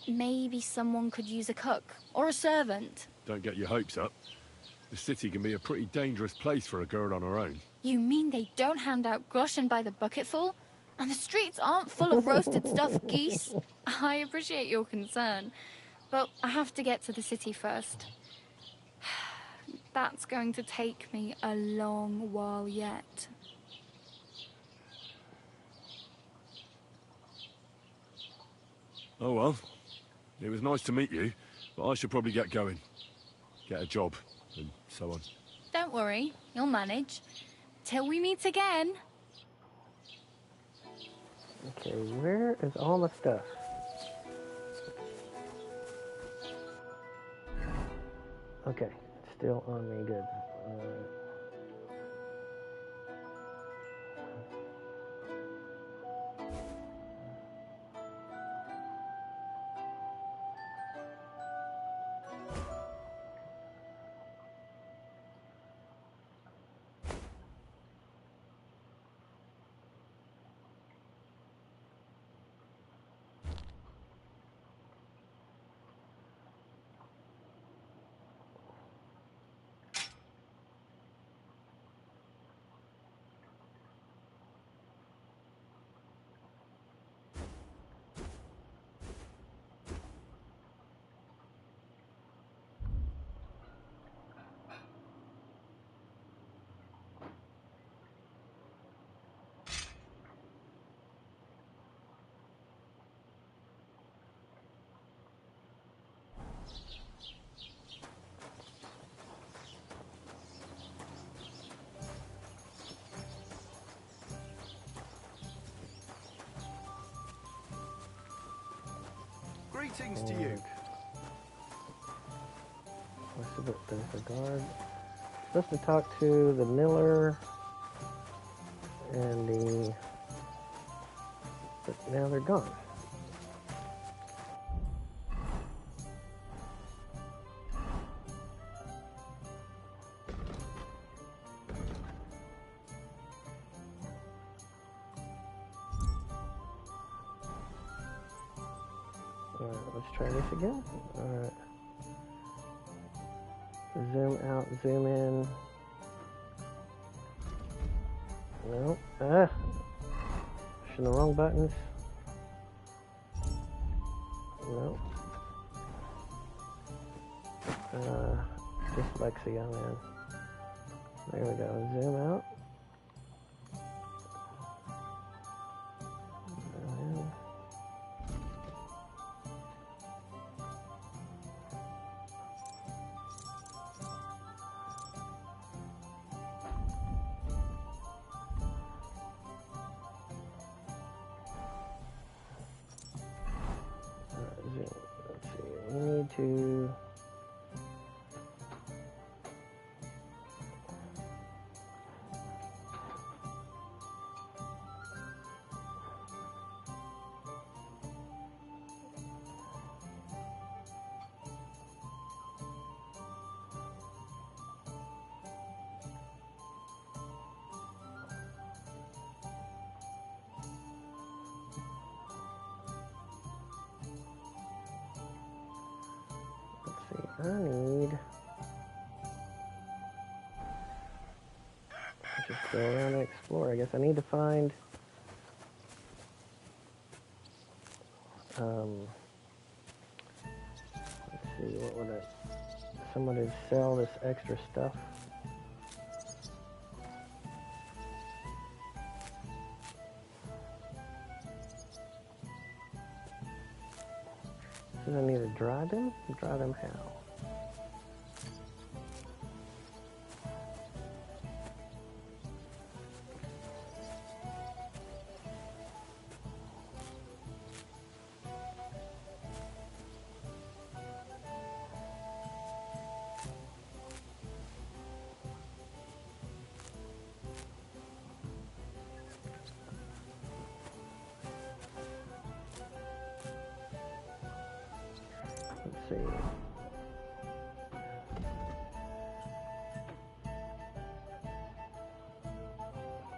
Maybe someone could use a cook, or a servant. Don't get your hopes up. The city can be a pretty dangerous place for a girl on her own. You mean they don't hand out groschen by the bucketful? And the streets aren't full of roasted stuffed geese? I appreciate your concern, but I have to get to the city first. That's going to take me a long while yet. Oh well. It was nice to meet you, but I should probably get going. Get a job, and so on. Don't worry, you'll manage. Till we meet again. Okay, where is all the stuff? Okay, it's still on me, good. Greetings to you. There's a guard. Supposed to talk to the miller and the... But now they're gone. Alright, let's try this again. Alright. Zoom out, zoom in. No. Pushing the wrong buttons. No. Dyslexia, man. There we go. Zoom out. Let's see. We need to. I need just go around and explore. I guess I need to find let's see, what would it somebody sell this extra stuff. So I need to dry them? Dry them how? Let's see.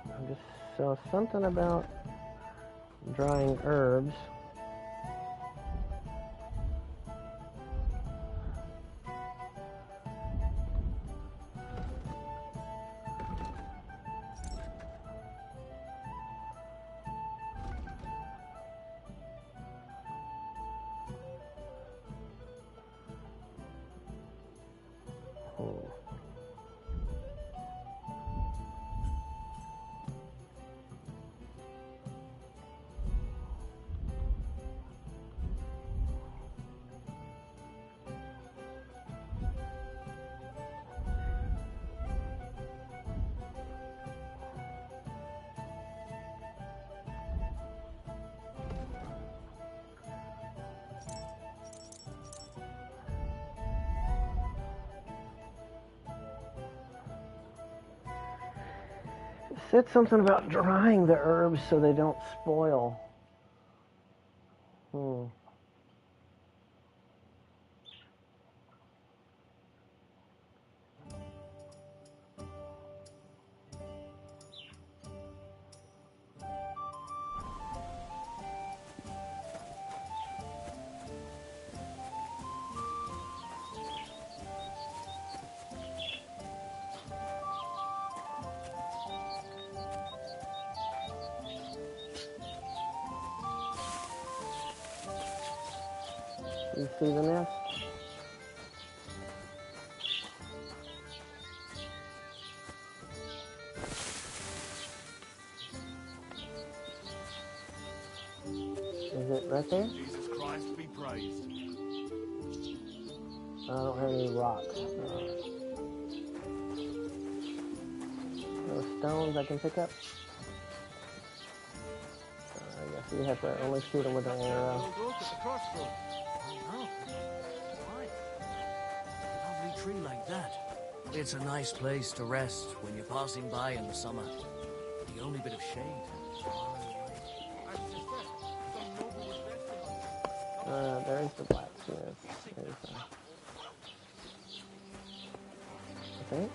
I just saw something about drying herbs. It said something about drying the herbs so they don't spoil. You see the nest? Is it right there? Jesus Christ be praised. I don't have any rocks. No stones I can pick up? I guess you have to only shoot them with an arrow. Look at the crossroads. tree like that. It's a nice place to rest when you're passing by in the summer. The only bit of shade. There's the blacksmith. There's, I think.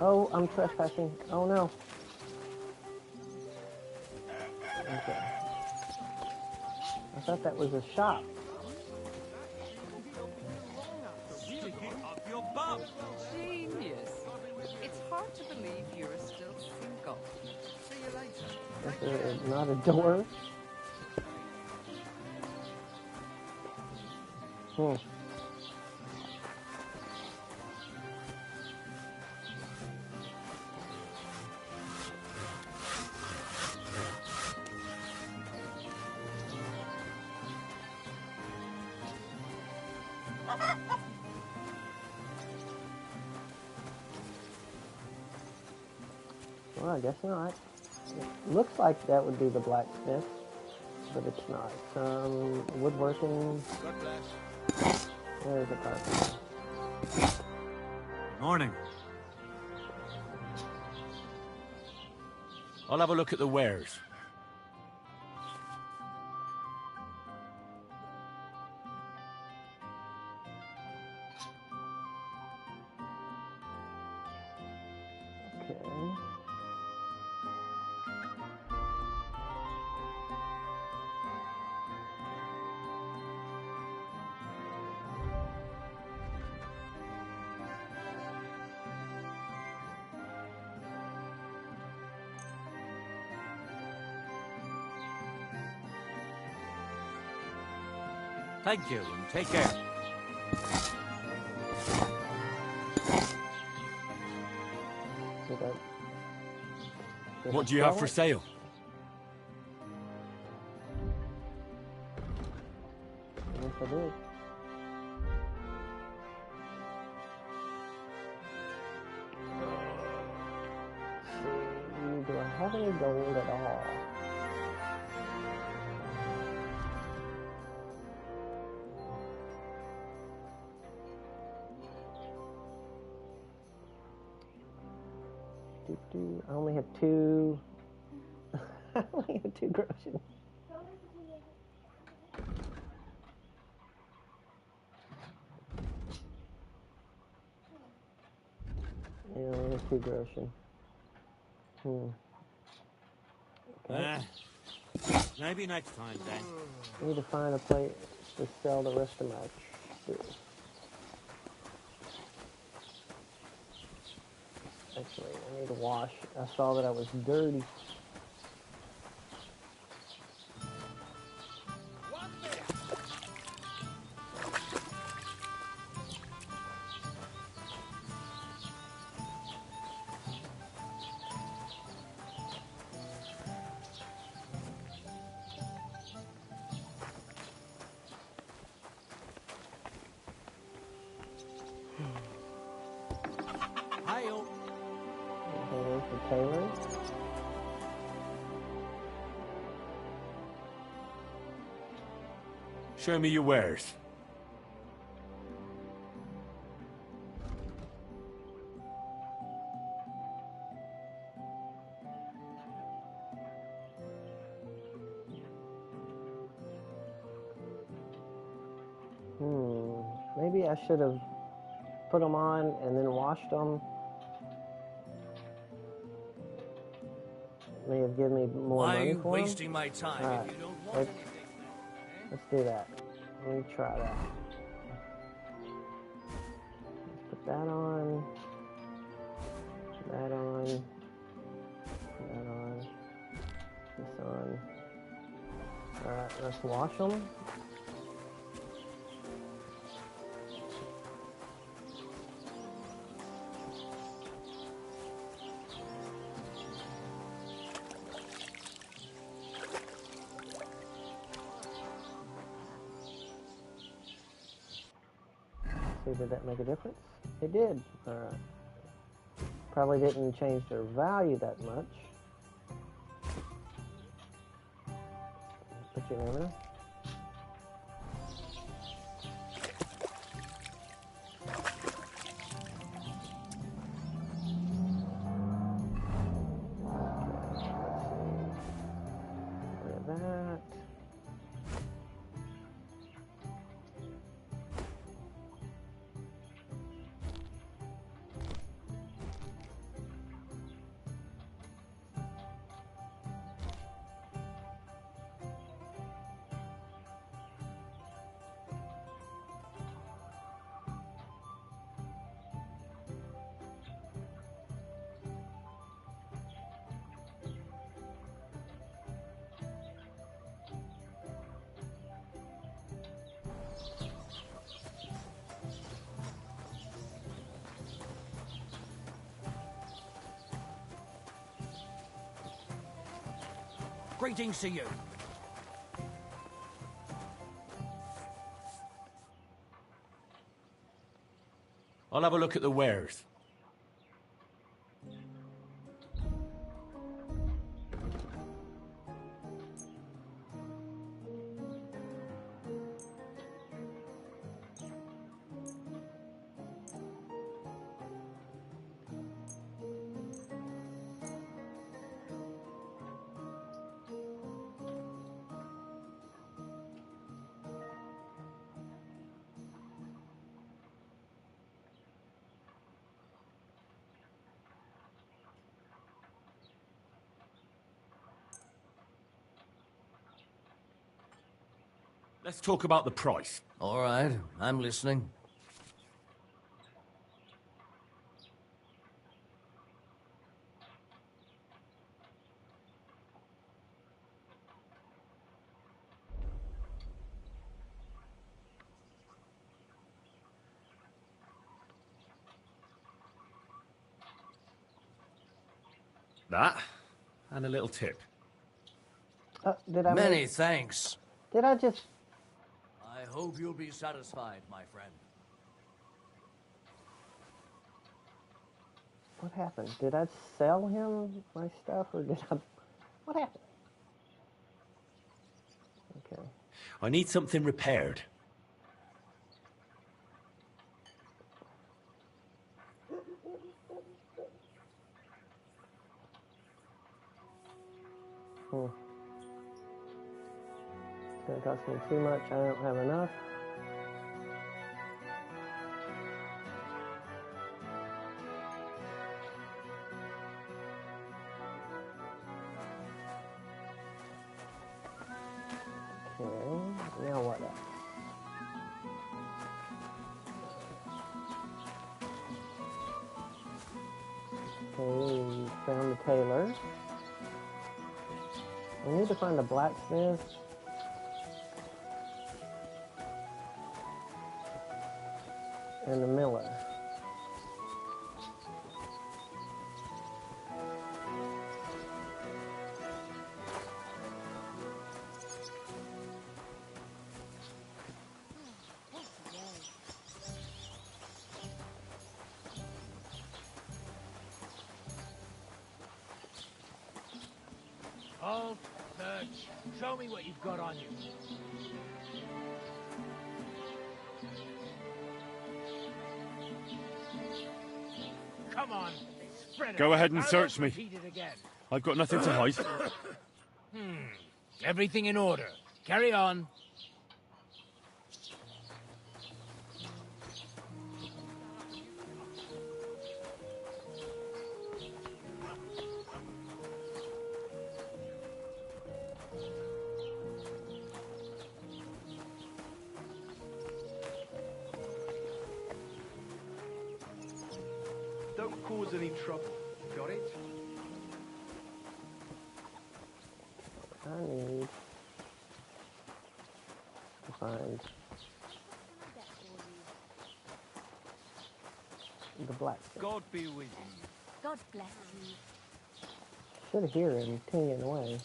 Oh, I'm trespassing. Oh no. Okay. I thought that was a shop. Stick it up your butt. Genius. It's hard to believe you're still single. See you later. Is there not a door? Hmm. Well, I guess not. It looks like that would be the blacksmith, but it's not. Some woodworking. There's a carpenter. Morning. I'll have a look at the wares. Okay. Thank you, and take care. What do you have for sale? Yes, I do. Do I have any gold at all? I only have two. I only have 2 groschen. Yeah, I only have 2 groschen. Okay. Maybe next time, then. I need to find a place to sell the rest of my stuff. Actually, I need to wash. I saw that I was dirty. Hi-yo. There's the tailor. Show me your wares. Maybe I should have put them on and then washed them. May have given me more Why are money you for them. wasting my time All right, if you don't want anything? let's do that. Let me try that. Let's put that on. That on. That on. This on. All right, let's wash them. See see, did that make a difference? It did. Probably didn't change their value that much. But you never know. Greetings to you. I'll have a look at the wares. Let's talk about the price. All right, I'm listening. That, and a little tip. Did I Many thanks. Did I just... I hope you'll be satisfied, my friend. What happened? Did I sell him my stuff, or did I... What happened? Okay. I need something repaired. It's going to cost me too much. I don't have enough. Okay, now what else? Okay, we found the tailor. We need to find a blacksmith. And the miller. Halt, search. Show me what you've got on you. Come on, spread Go it. ahead and I search won't me. repeat it again. I've got nothing to hide. Everything in order. Carry on. Don't cause any trouble. Got it? I need to find the blacksmith. God be with you. God bless you. Should hear him tinging away.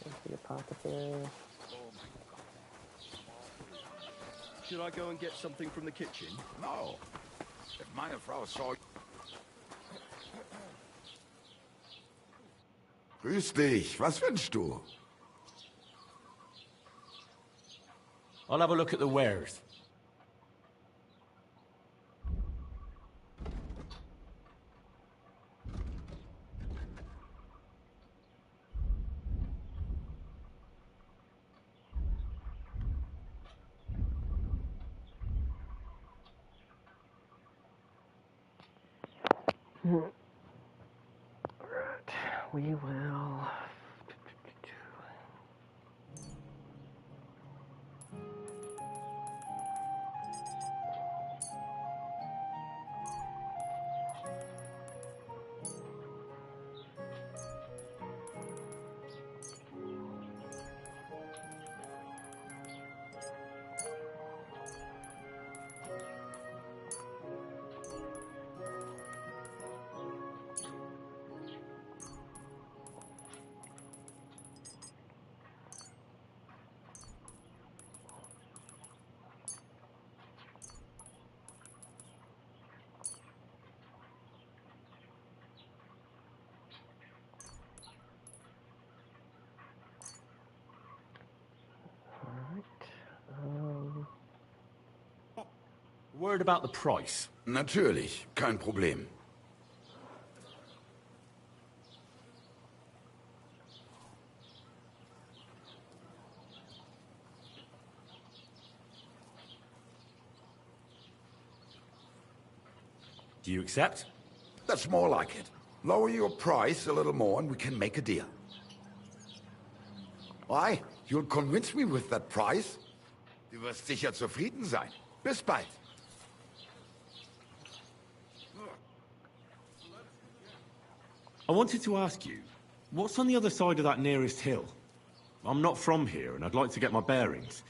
There's the apothecary. Should I go and get something from the kitchen? No. If meine Frau saw... Grüß dich, was wünschst du? I'll have a look at the wares. Right. We will. Word about the price. Natürlich, kein Problem. Do you accept? That's more like it. Lower your price a little more and we can make a deal. Why? You'll convince me with that price? Du wirst sicher zufrieden sein. Bis bald. I wanted to ask you, what's on the other side of that nearest hill? I'm not from here, and I'd like to get my bearings.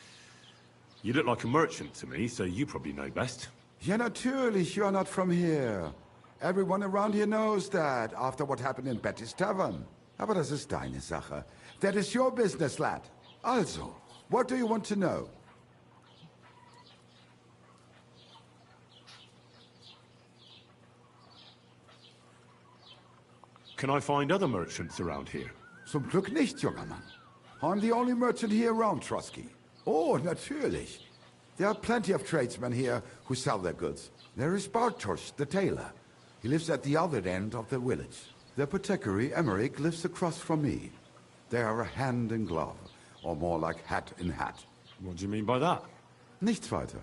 You look like a merchant to me, so you probably know best. Ja, natürlich, you're not from here. Everyone around here knows that, after what happened in Betty's Tavern. Aber das ist deine Sache. That is your business, lad. Also, what do you want to know? Can I find other merchants around here? Zum Glück nicht, junger Mann. I'm the only merchant here around Trotsky. Oh, natürlich. There are plenty of tradesmen here who sell their goods. There is Bartosz, the tailor. He lives at the other end of the village. The apothecary, Emmerich, lives across from me. They are a hand in glove, or more like hat in hat. What do you mean by that? Nichts weiter.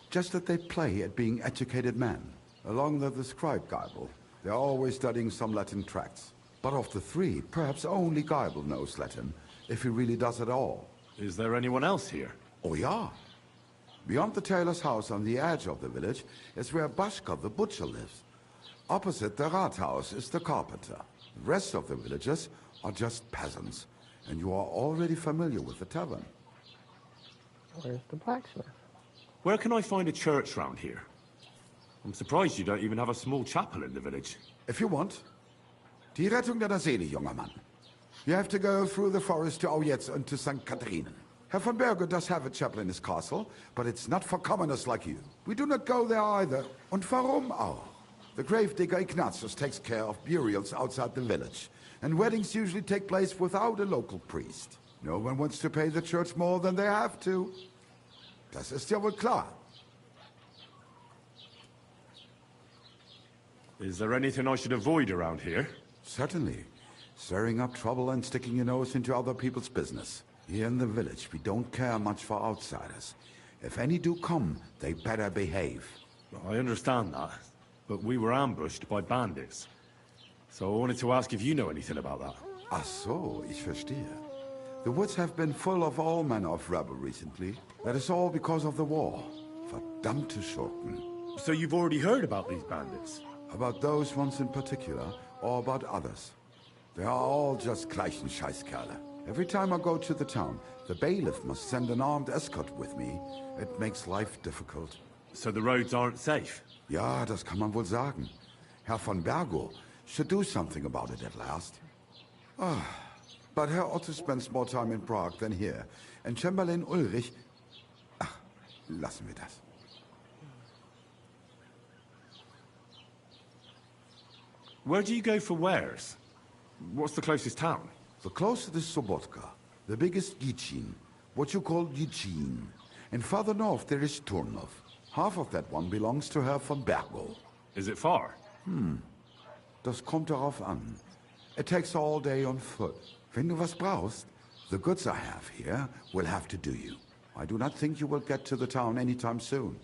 Just that they play at being educated men. Along with the scribe Geibel, they're always studying some Latin tracts. But of the three, perhaps only Geibel knows Latin, if he really does at all. Is there anyone else here? Oh, yeah. Beyond the tailor's house on the edge of the village is where Bashka the butcher lives. Opposite the Rathaus is the carpenter. The rest of the villagers are just peasants, and you are already familiar with the tavern. Where's the blacksmith? Where can I find a church round here? I'm surprised you don't even have a small chapel in the village. If you want. Die Rettung deiner Seele, junger Mann. You have to go through the forest to Aujetz and to St. Catharinen. Herr von Berger does have a chapel in his castle, but it's not for commoners like you. We do not go there either. Und warum auch? The gravedigger Ignatius takes care of burials outside the village, and weddings usually take place without a local priest. No one wants to pay the church more than they have to. Das ist ja wohl klar. Is there anything I should avoid around here? Certainly. Stirring up trouble and sticking your nose into other people's business. Here in the village, we don't care much for outsiders. If any do come, they better behave. I understand that, but we were ambushed by bandits. So I wanted to ask if you know anything about that. Ach so, ich verstehe. The woods have been full of all manner of rebel recently. That is all because of the war. Verdammte Schurken. So you've already heard about these bandits? About those ones in particular, or about others. They are all just gleichen Scheißkerle. Every time I go to the town, the bailiff must send an armed escort with me. It makes life difficult. So the roads aren't safe? Ja, das kann man wohl sagen. Herr von Bergo should do something about it at last. But Herr Otto spends more time in Prague than here, and Chamberlain Ulrich... lassen wir das. Where do you go for wares? What's the closest town? The closest is Sobotka, the biggest Gichin, what you call Gichin. And farther north there is Turnov. Half of that one belongs to Herr von Bergo. Is it far? Das kommt darauf an. It takes all day on foot. Wenn du was brauchst, the goods I have here will have to do you. I do not think you will get to the town anytime soon.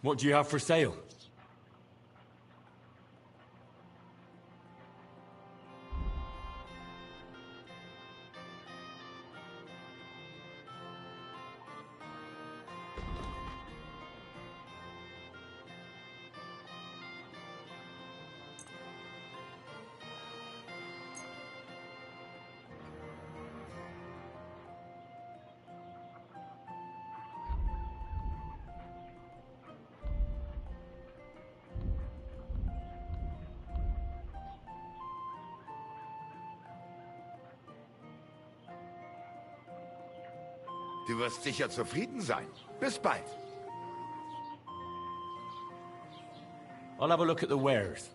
What do you have for sale? Du wirst sicher zufrieden sein. Bis bald. I'll have a look at the wares.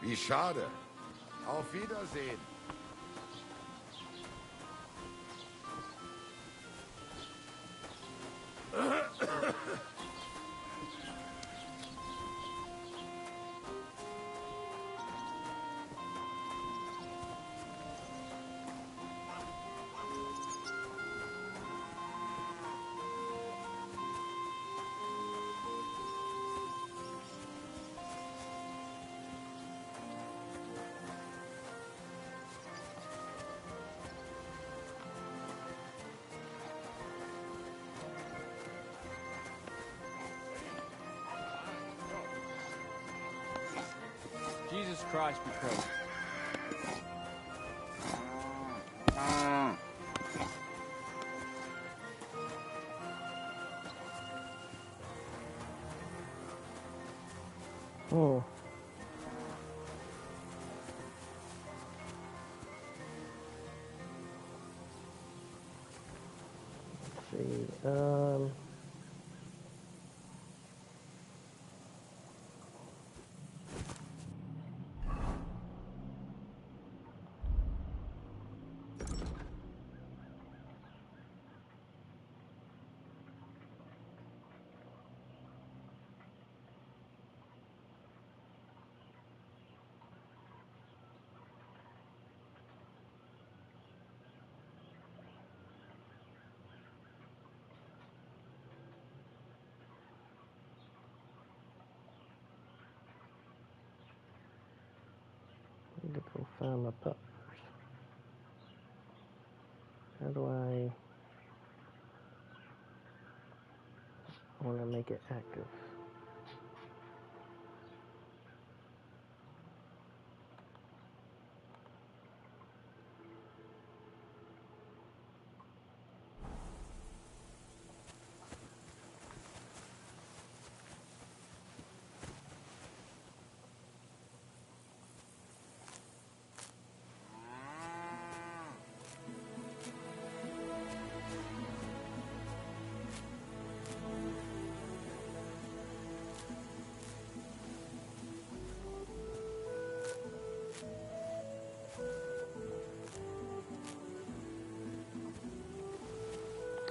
Wie schade. Auf Wiedersehen. Jesus Christ be praised. Oh. Let's see. Need to go find my pup first. How do I want to make it active?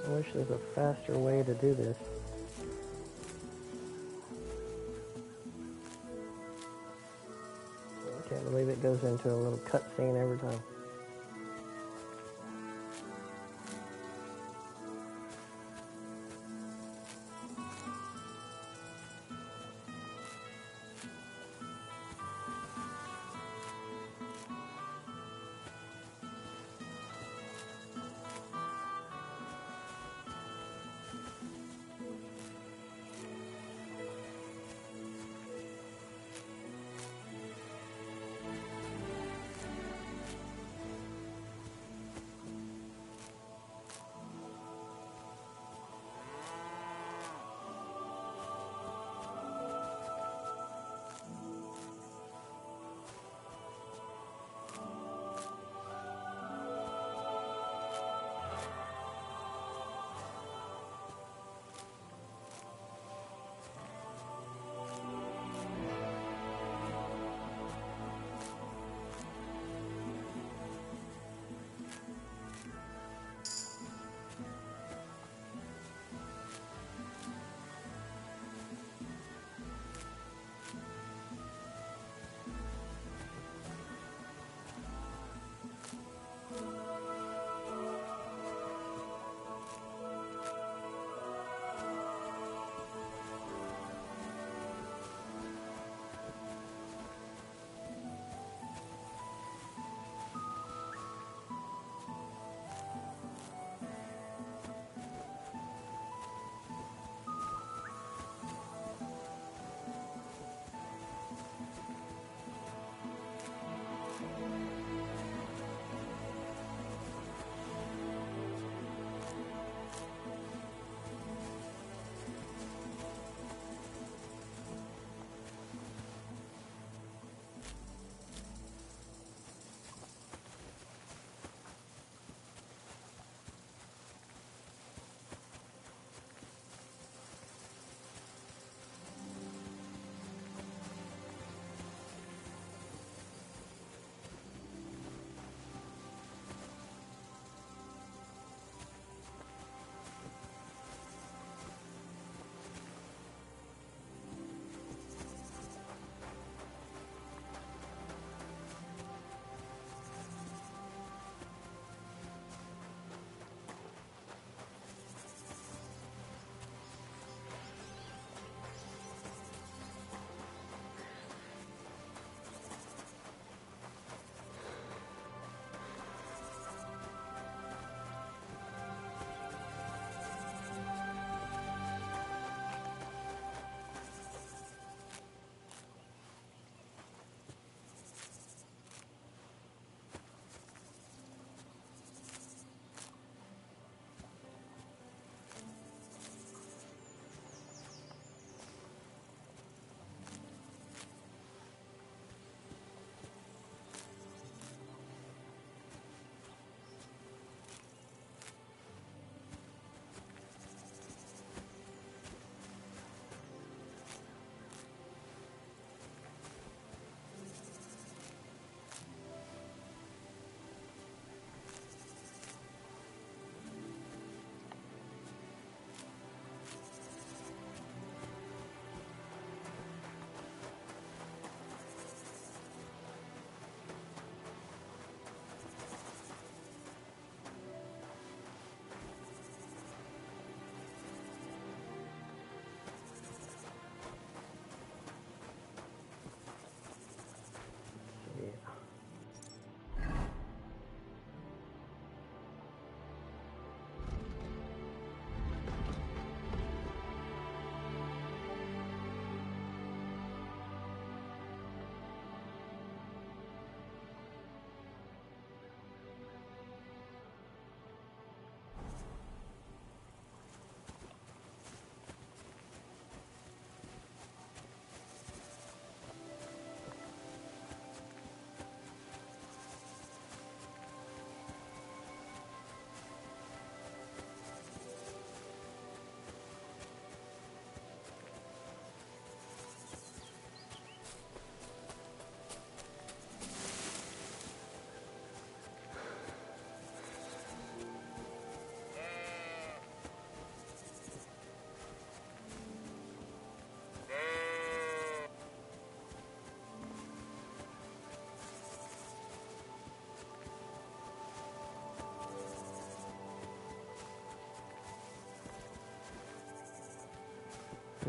I wish there was a faster way to do this. I can't believe it goes into a little cutscene every time.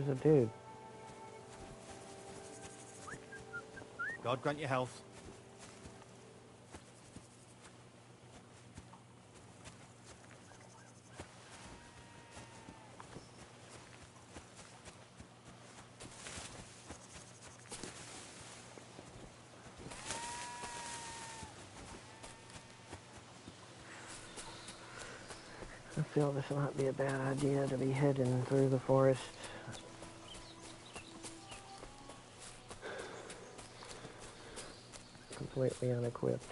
There's a dude. God grant you health. I feel this might be a bad idea to be heading through the forest. Completely unequipped.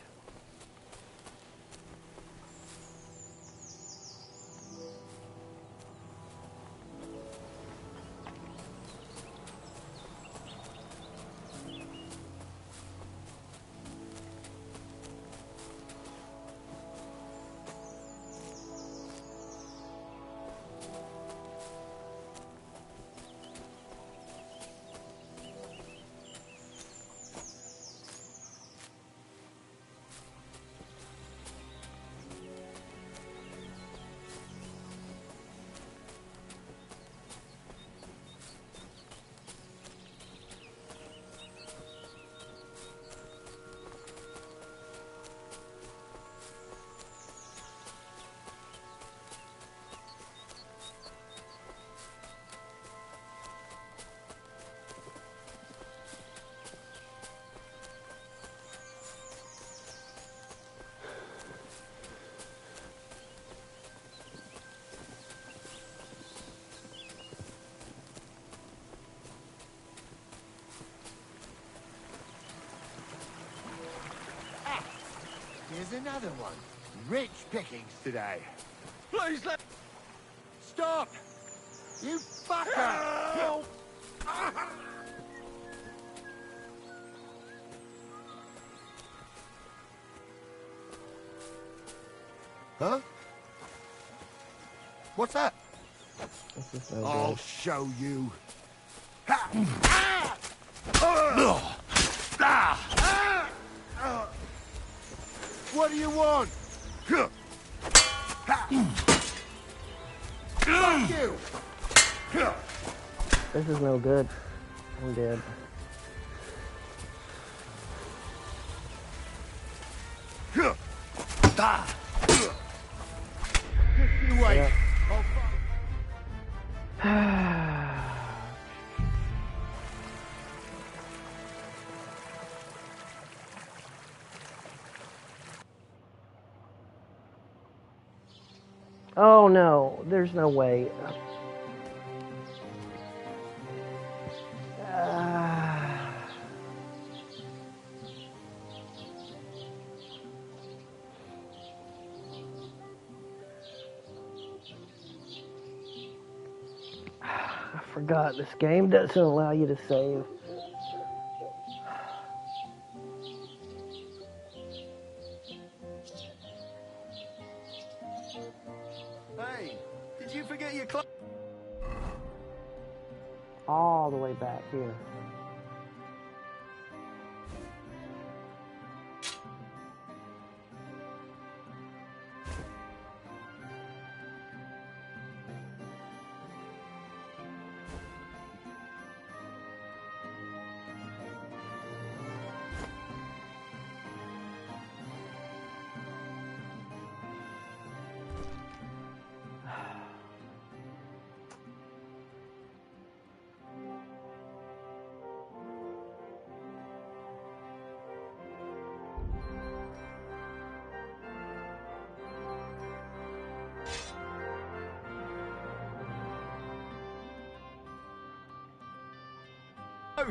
Here's another one. Rich pickings today. Please let... Stop! You fucker! Help! Huh? What's that? This is no I'll good. show you. Ha! Ah! Ah! Ah! Ah! What do you want? Ha! Fuck you! This is no good. I'm dead. Ah! You wait. Yep. Oh no, there's no way. I forgot this game doesn't allow you to save. Hey, did you forget your clothes? All the way back here.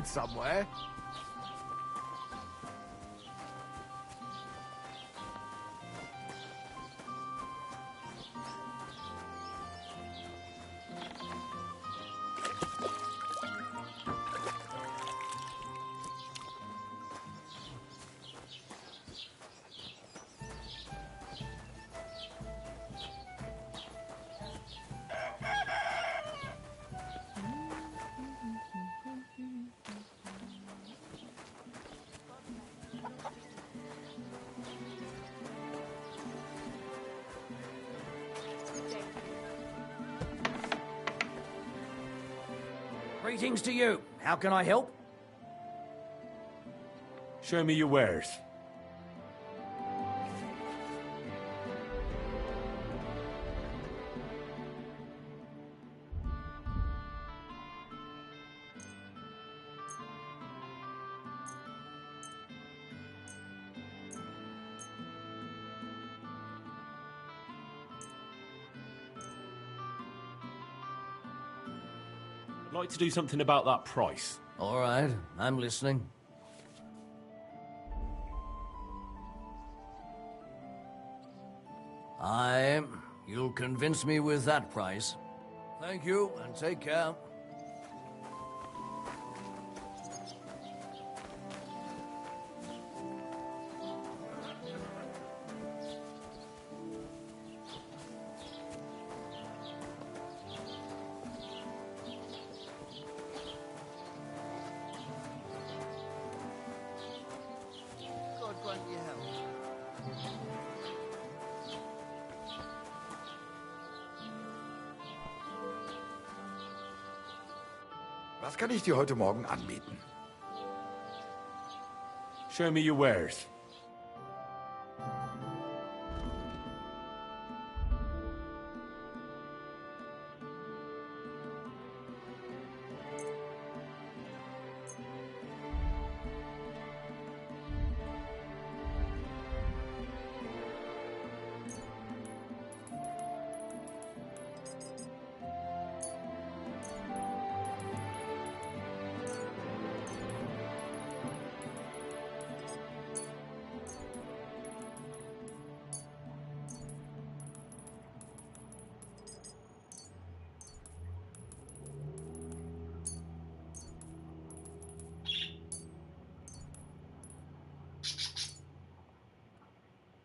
Somewhere. Greetings to you. How can I help? Show me your wares. I'd like to do something about that price. All right, I'm listening. You'll convince me with that price. Thank you, and take care. God grant you health. Was kann ich dir heute Morgen anbieten? Show me your wares.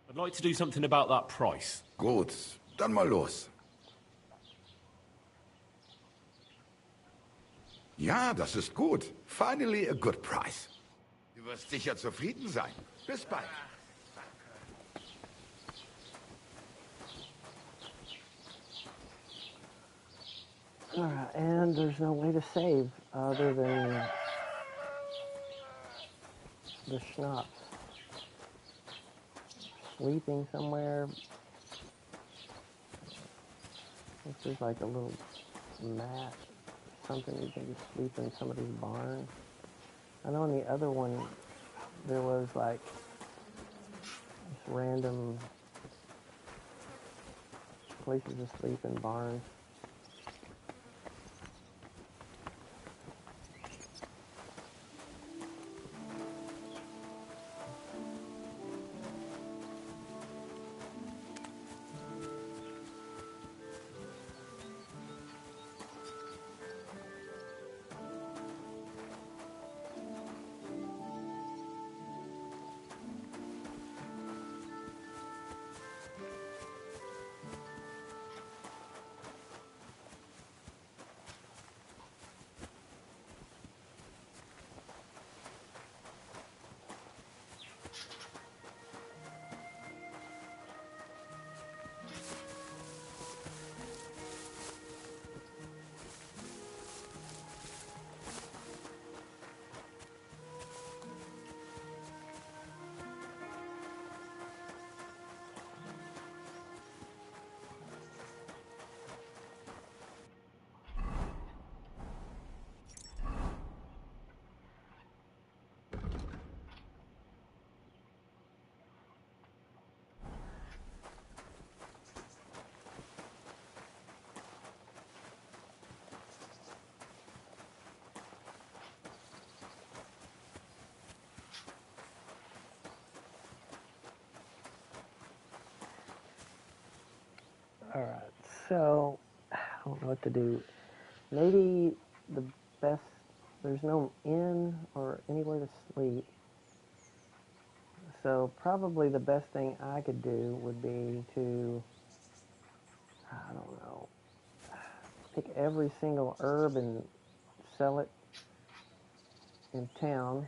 I'd like to do something about that price. Gut, dann mal los. Ja, das ist gut. Finally a good price. Du wirst sicher zufrieden sein. Bis bald. Alright, and there's no way to save other than the schnapps. Sleeping somewhere. If there's like a little mat, something you can just sleep in somebody's barn. I know in the other one there was like just random places to sleep in barns. Alright, so I don't know what to do. Maybe the best, there's no inn or anywhere to sleep. So probably the best thing I could do would be to, I don't know, pick every single herb and sell it in town.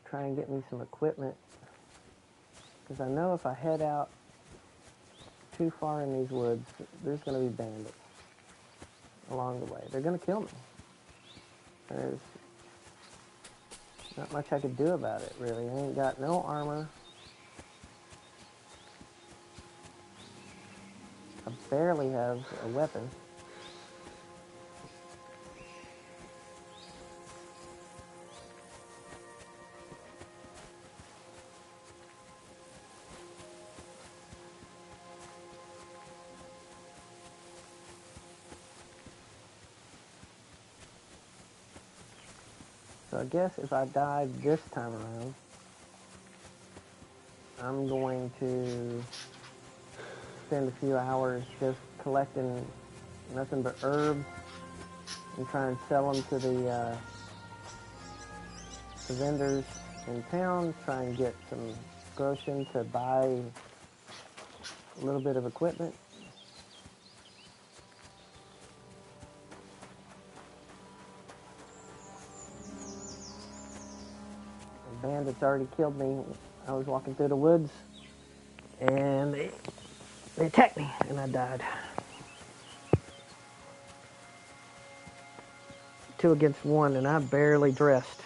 Try and get me some equipment. Because I know if I head out too far in these woods, there's going to be bandits. along the way. They're going to kill me. There's not much I could do about it, really. I ain't got no armor. I barely have a weapon. So I guess if I die this time around, I'm going to spend a few hours just collecting nothing but herbs and try and sell them to the vendors in town, try and get some groschen to buy a little bit of equipment. The bandits already killed me. I was walking through the woods and they attacked me and I died. 2 against 1 and I barely dressed.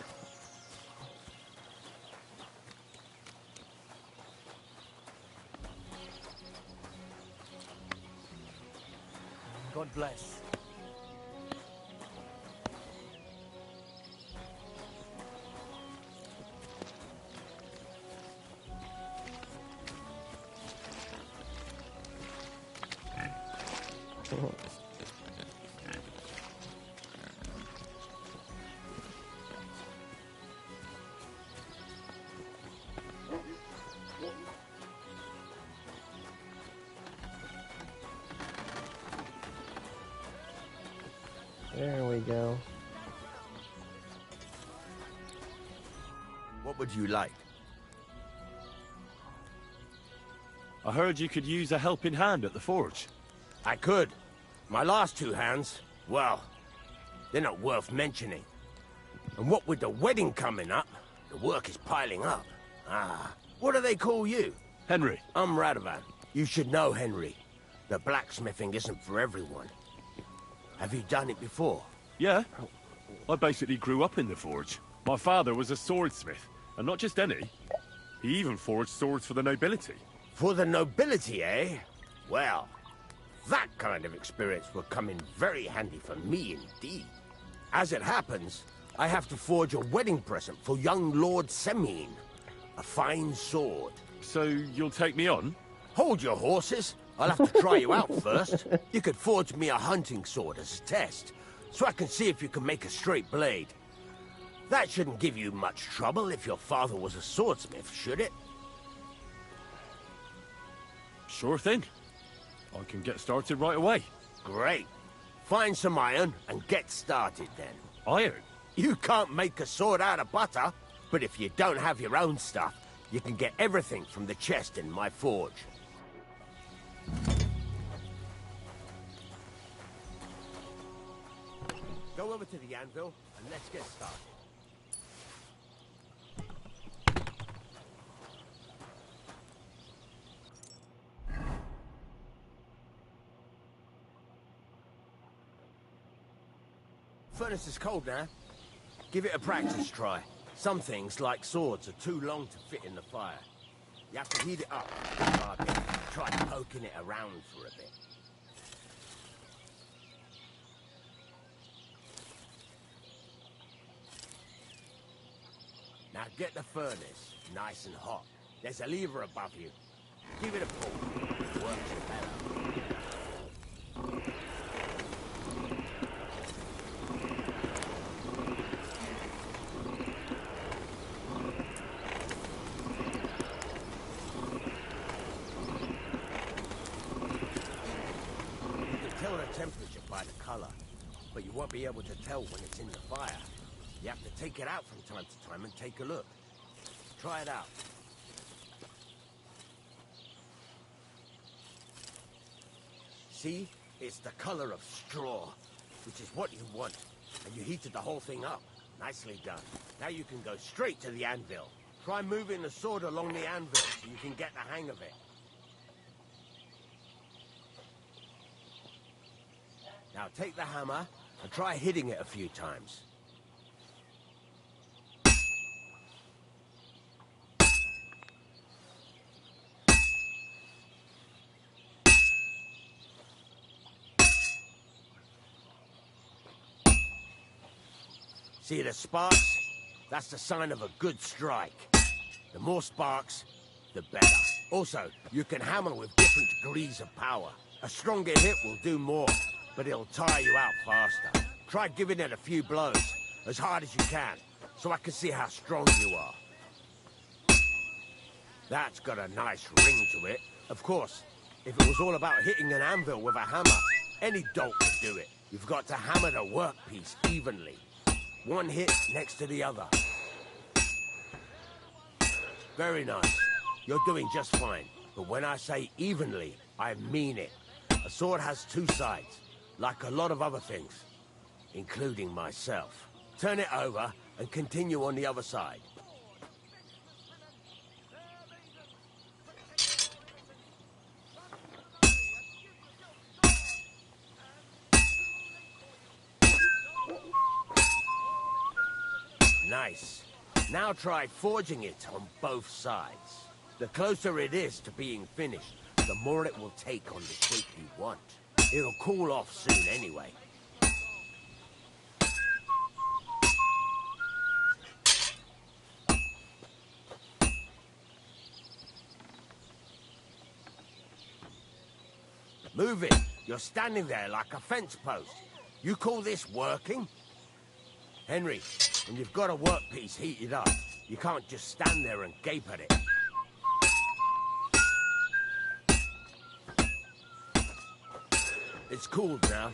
God bless. There we go. What would you like? I heard you could use a helping hand at the forge. I could. My last 2 hands, well, they're not worth mentioning. And what with the wedding coming up, the work is piling up. What do they call you? Henry. I'm Radovan. You should know, Henry. The blacksmithing isn't for everyone. Have you done it before? Yeah. I basically grew up in the forge. My father was a swordsmith, and not just any. He even forged swords for the nobility. For the nobility, eh? Well, that kind of experience will come in very handy for me indeed. As it happens, I have to forge a wedding present for young Lord Semine. A fine sword. So you'll take me on? Hold your horses. I'll have to try you out first. You could forge me a hunting sword as a test, so I can see if you can make a straight blade. That shouldn't give you much trouble if your father was a swordsmith, should it? Sure thing. I can get started right away. Great. Find some iron and get started then. Iron? You can't make a sword out of butter, but if you don't have your own stuff, you can get everything from the chest in my forge. Go over to the anvil and let's get started. Furnace is cold now. Give it a practice try. Some things, like swords, are too long to fit in the fire. You have to heat it up. Try poking it around for a bit. Now get the furnace nice and hot. There's a lever above you. Give it a pull. It works better. Temperature by the color, but you won't be able to tell when it's in the fire. You have to take it out from time to time and take a look. Try it out. See? It's the color of straw, which is what you want. And you heated the whole thing up. Nicely done. Now you can go straight to the anvil. Try moving the sword along the anvil so you can get the hang of it. Now take the hammer and try hitting it a few times. See the sparks? That's the sign of a good strike. The more sparks, the better. Also, you can hammer with different degrees of power. A stronger hit will do more, but it'll tire you out faster. Try giving it a few blows, as hard as you can, so I can see how strong you are. That's got a nice ring to it. Of course, if it was all about hitting an anvil with a hammer, any dolt could do it. You've got to hammer the workpiece evenly. One hit next to the other. Very nice. You're doing just fine. But when I say evenly, I mean it. A sword has two sides, like a lot of other things, including myself. Turn it over and continue on the other side. Nice. Now try forging it on both sides. The closer it is to being finished, the more it will take on the shape you want. It'll cool off soon anyway. Move it. You're standing there like a fence post. You call this working? Henry, when you've got a workpiece heated up, you can't just stand there and gape at it. It's cooled now.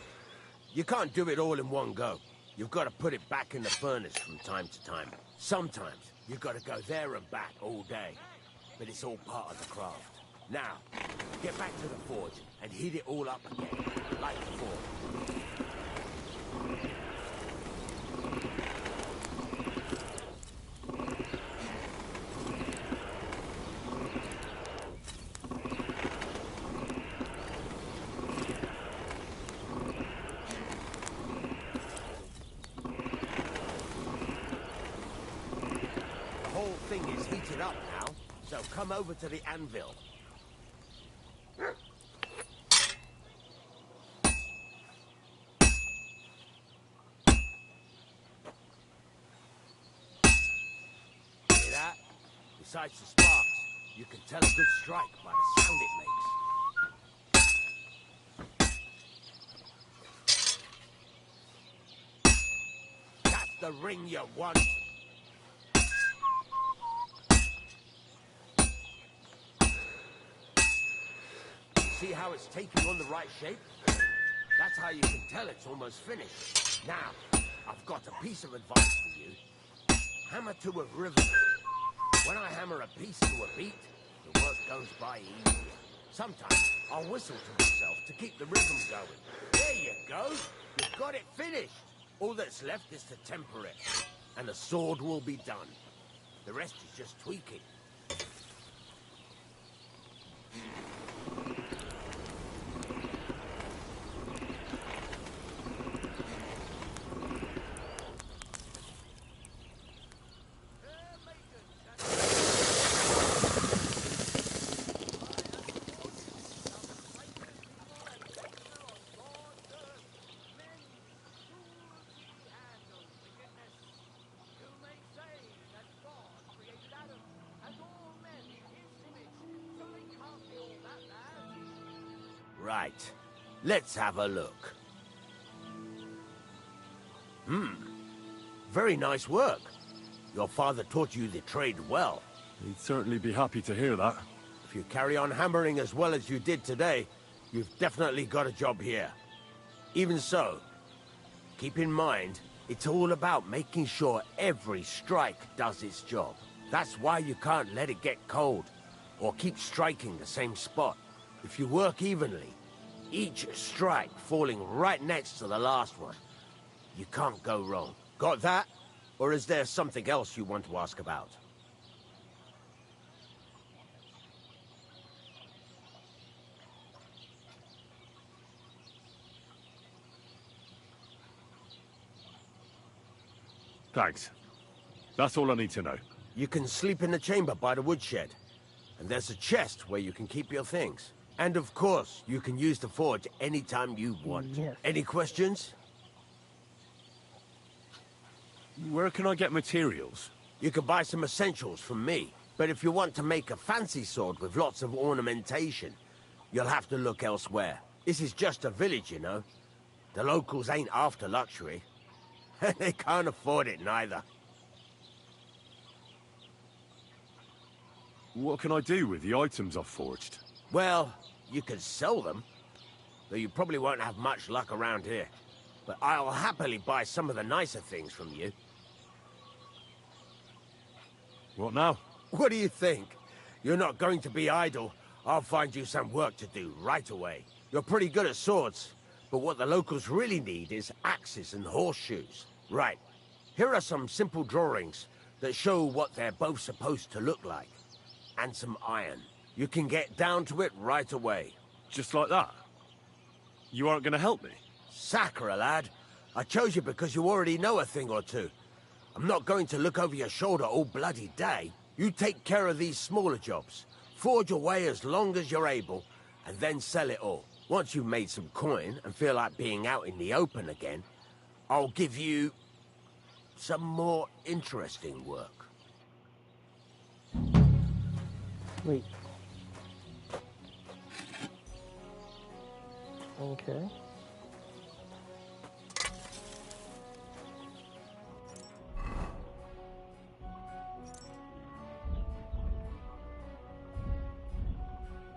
You can't do it all in one go. You've got to put it back in the furnace from time to time. Sometimes you've got to go there and back all day. But it's all part of the craft. Now, get back to the forge and heat it all up again, like before. Thing is heated up now, so come over to the anvil. Hear that? Besides the sparks, you can tell a good strike by the sound it makes. That's the ring you want. See how it's taking on the right shape? That's how you can tell it's almost finished. Now, I've got a piece of advice for you. Hammer to a rhythm. When I hammer a piece to a beat, the work goes by easier. Sometimes I'll whistle to myself to keep the rhythm going. There you go. You've got it finished. All that's left is to temper it, and the sword will be done. The rest is just tweaking. Right. Let's have a look. Very nice work. Your father taught you the trade well. He'd certainly be happy to hear that. If you carry on hammering as well as you did today, you've definitely got a job here. Even so, keep in mind, it's all about making sure every strike does its job. That's why you can't let it get cold, or keep striking the same spot. If you work evenly, each strike falling right next to the last one, you can't go wrong. Got that? Or is there something else you want to ask about? Thanks. That's all I need to know. You can sleep in the chamber by the woodshed. And there's a chest where you can keep your things. And of course, you can use the forge anytime you want. Yes. Any questions? Where can I get materials? You can buy some essentials from me. But if you want to make a fancy sword with lots of ornamentation, you'll have to look elsewhere. This is just a village, you know. The locals ain't after luxury. They can't afford it neither. What can I do with the items I've forged? Well, you can sell them, though you probably won't have much luck around here. But I'll happily buy some of the nicer things from you. What now? What do you think? You're not going to be idle. I'll find you some work to do right away. You're pretty good at swords, but what the locals really need is axes and horseshoes. Right. Here are some simple drawings that show what they're both supposed to look like. And some iron. You can get down to it right away. Just like that? You aren't going to help me? Sacre, lad. I chose you because you already know a thing or two. I'm not going to look over your shoulder all bloody day. You take care of these smaller jobs. Forge away as long as you're able, and then sell it all. Once you've made some coin and feel like being out in the open again, I'll give you some more interesting work. Wait. Okay.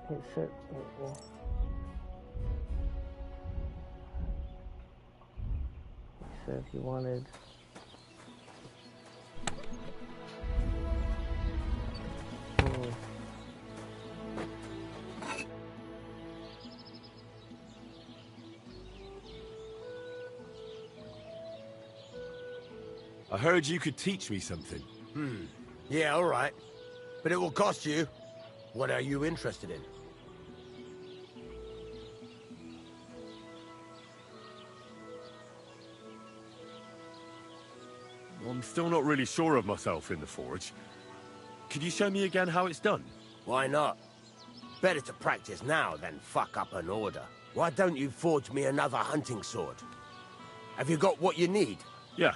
It said, he said he wanted. I heard you could teach me something. Yeah, all right. But it will cost you. What are you interested in? I'm still not really sure of myself in the forge. Could you show me again how it's done? Why not? Better to practice now than fuck up an order. Why don't you forge me another hunting sword? Have you got what you need? Yeah,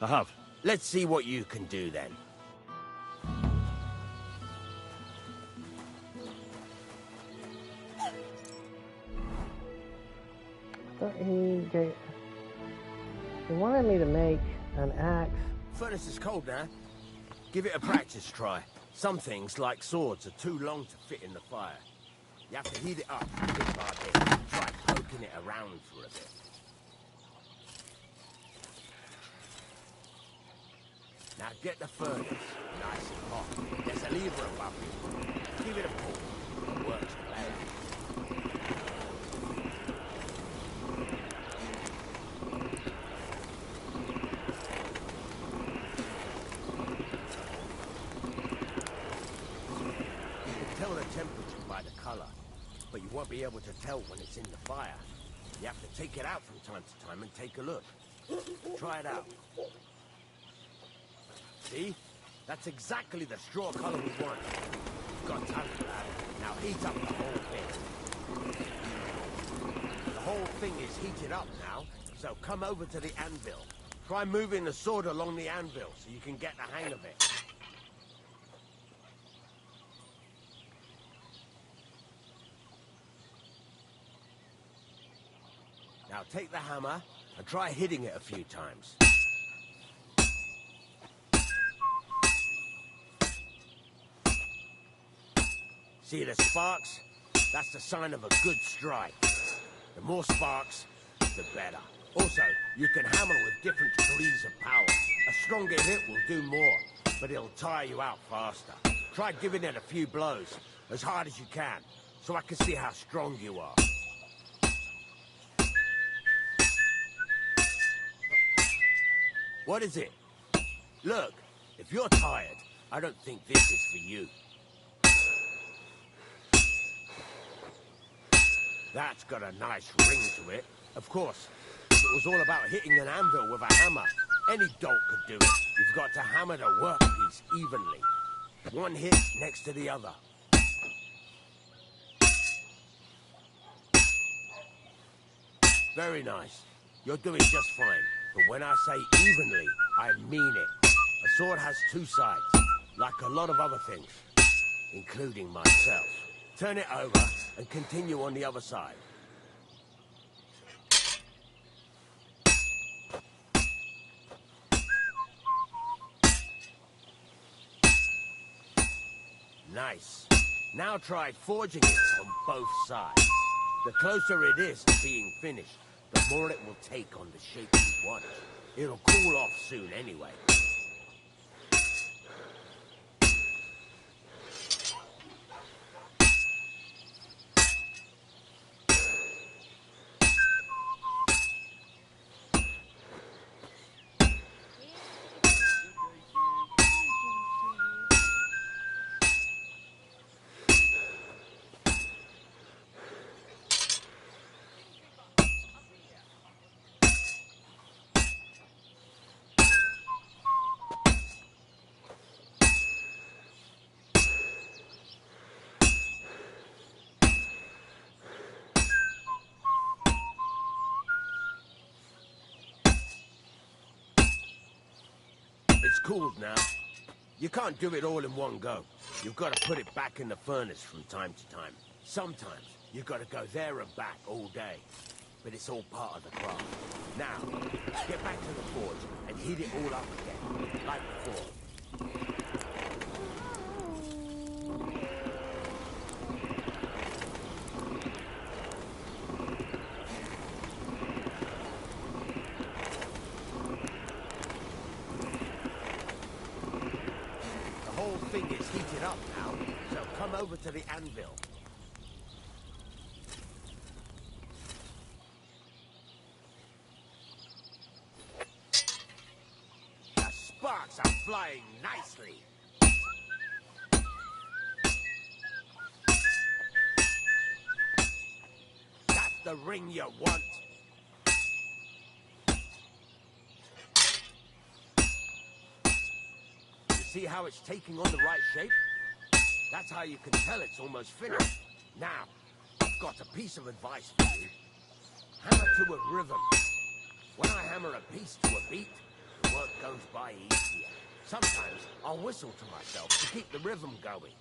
I have. Let's see what you can do then. He wanted me to make an axe. Furnace is cold now. Give it a practice try. Some things, like swords, are too long to fit in the fire. You have to heat it up bit by bit. Try poking it around for a bit. Now get the furnace nice and hot. There's a lever above you. Give it a pull. It works well. But you won't be able to tell when it's in the fire. You have to take it out from time to time and take a look. Try it out. See? That's exactly the straw color we want. You've got talent, lad. Now heat up the whole thing. The whole thing is heated up now, so come over to the anvil. Try moving the sword along the anvil so you can get the hang of it. Now take the hammer and try hitting it a few times. See the sparks? That's the sign of a good strike. The more sparks, the better. Also, you can hammer with different degrees of power. A stronger hit will do more, but it'll tire you out faster. Try giving it a few blows, as hard as you can, so I can see how strong you are. What is it? Look, if you're tired, I don't think this is for you. That's got a nice ring to it. Of course, if it was all about hitting an anvil with a hammer, Any dolt could do it. You've got to hammer the workpiece evenly. One hit next to the other. Very nice. You're doing just fine. But when I say evenly, I mean it. A sword has two sides, like a lot of other things, including myself. Turn it over and continue on the other side. Nice. Now try forging it on both sides. The closer it is to being finished, the more it will take on the shape you want. It'll cool off soon anyway. It's cooled now. You can't do it all in one go. You've got to put it back in the furnace from time to time. Sometimes you've got to go there and back all day. But it's all part of the craft. Now, get back to the forge and heat it all up again, like before. Thing is heated up now, so come over to the anvil. The sparks are flying nicely. That's the ring you want. See how it's taking on the right shape? That's how you can tell it's almost finished. Now, I've got a piece of advice for you. Hammer to a rhythm. When I hammer a piece to a beat, the work goes by easier. Sometimes I'll whistle to myself to keep the rhythm going.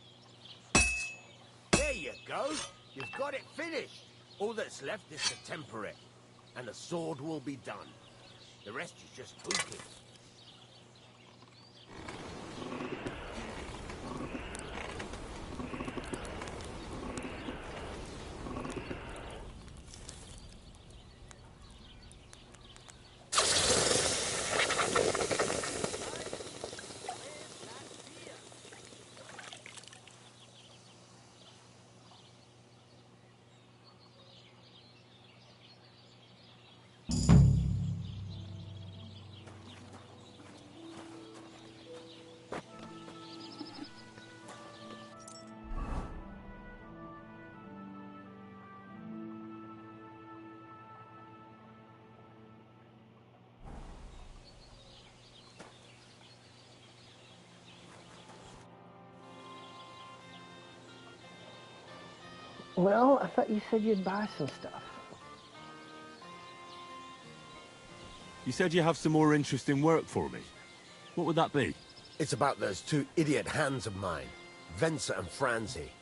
There you go. You've got it finished. All that's left is to temper it, and the sword will be done. The rest is just tweaking. Well, I thought you said you'd buy some stuff. You said you have some more interesting work for me. What would that be? It's about those two idiot hands of mine, Venser and Franzi.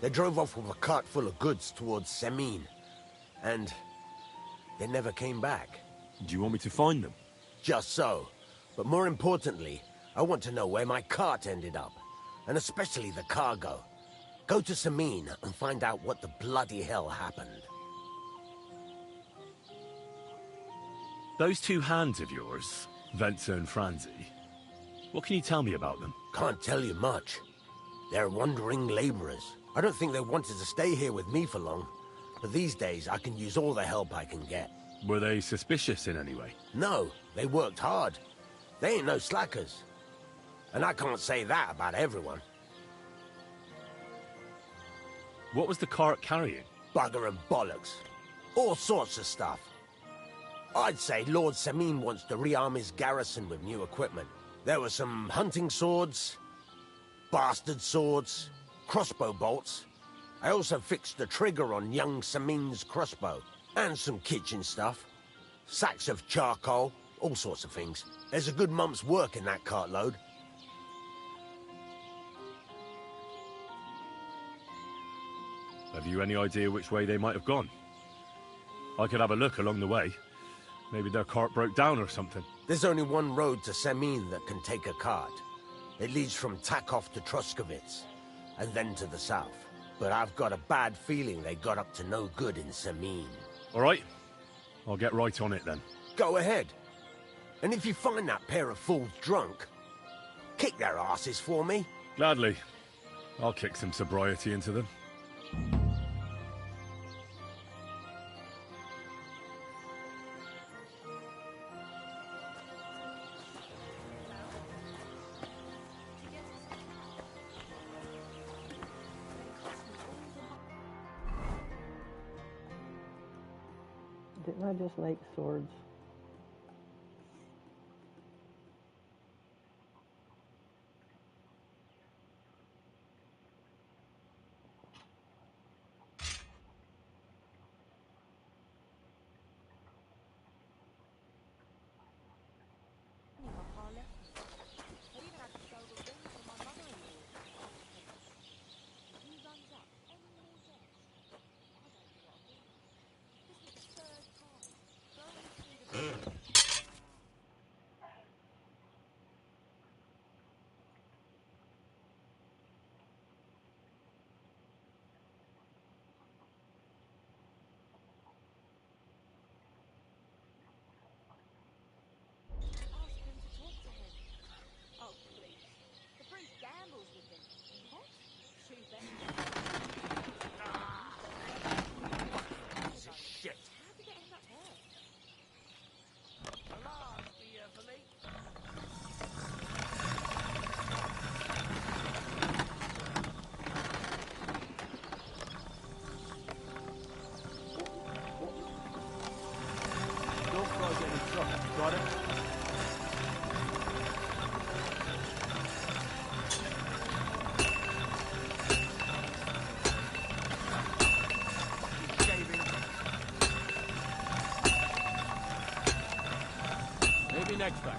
They drove off with a cart full of goods towards Semine, and they never came back. Do you want me to find them? Just so. But more importantly, I want to know where my cart ended up, and especially the cargo. Go to Semine and find out what the bloody hell happened. Those two hands of yours, Venser and Franzi, what can you tell me about them? Can't tell you much. They're wandering laborers. I don't think they wanted to stay here with me for long, but these days I can use all the help I can get. Were they suspicious in any way? No, they worked hard. They ain't no slackers. And I can't say that about everyone. What was the cart carrying? Bugger and bollocks. All sorts of stuff. I'd say Lord Samin wants to rearm his garrison with new equipment. There were some hunting swords, bastard swords, crossbow bolts. I also fixed the trigger on young Samin's crossbow, and some kitchen stuff. Sacks of charcoal, all sorts of things. There's a good month's work in that cartload. Have you any idea which way they might have gone? I could have a look along the way. Maybe their cart broke down or something. There's only one road to Samin that can take a cart. It leads from Takov to Troskowitz, and then to the south. But I've got a bad feeling they got up to no good in Samin. All right. I'll get right on it then. Go ahead. And if you find that pair of fools drunk, kick their asses for me. Gladly. I'll kick some sobriety into them. Didn't I just make swords? Got it? Maybe next time.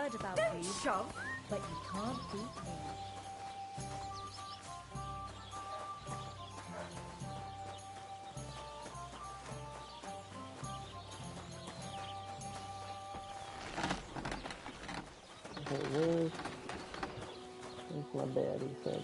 heard about Don't you, shove. but you can't beat me. Okay, where's my bed, he said.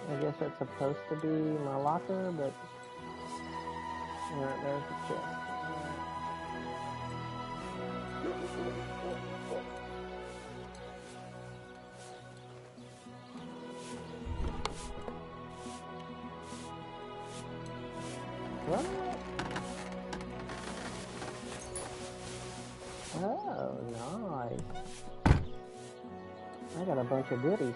I guess that's supposed to be my locker, but alright, there's the chest. What? Oh, nice. I got a bunch of goodies.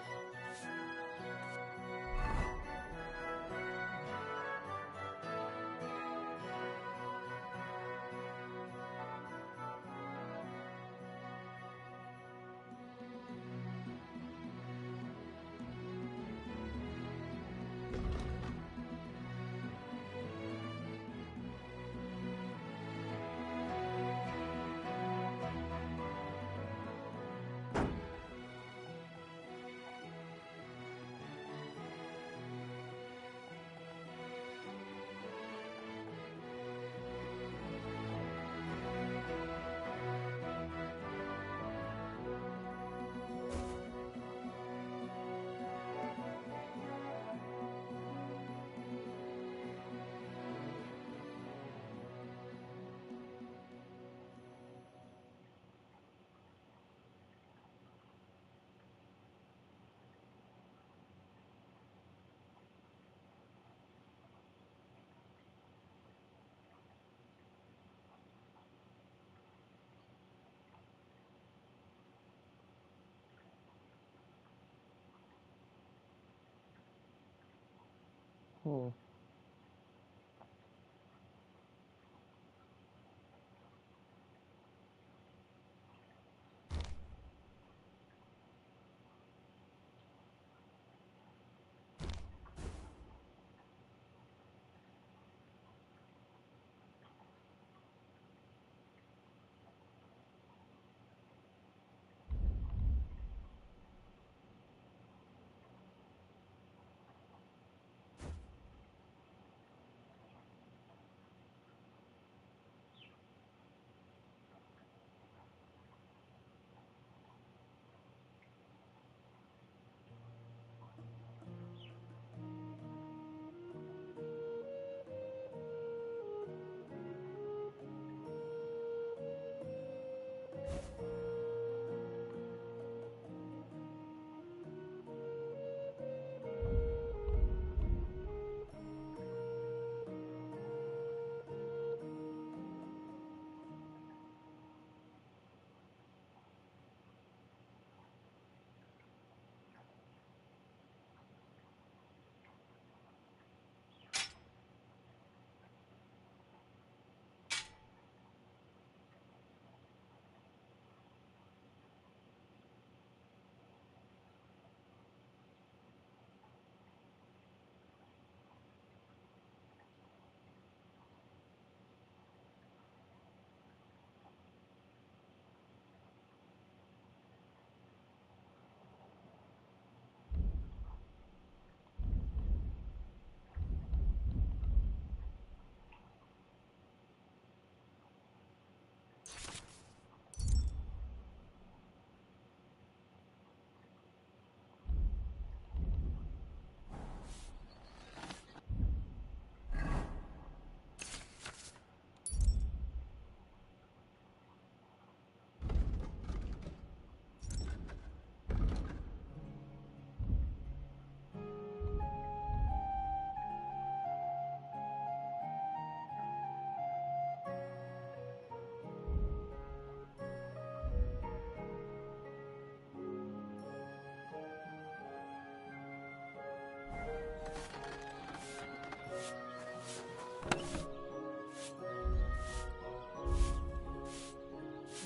Hmm.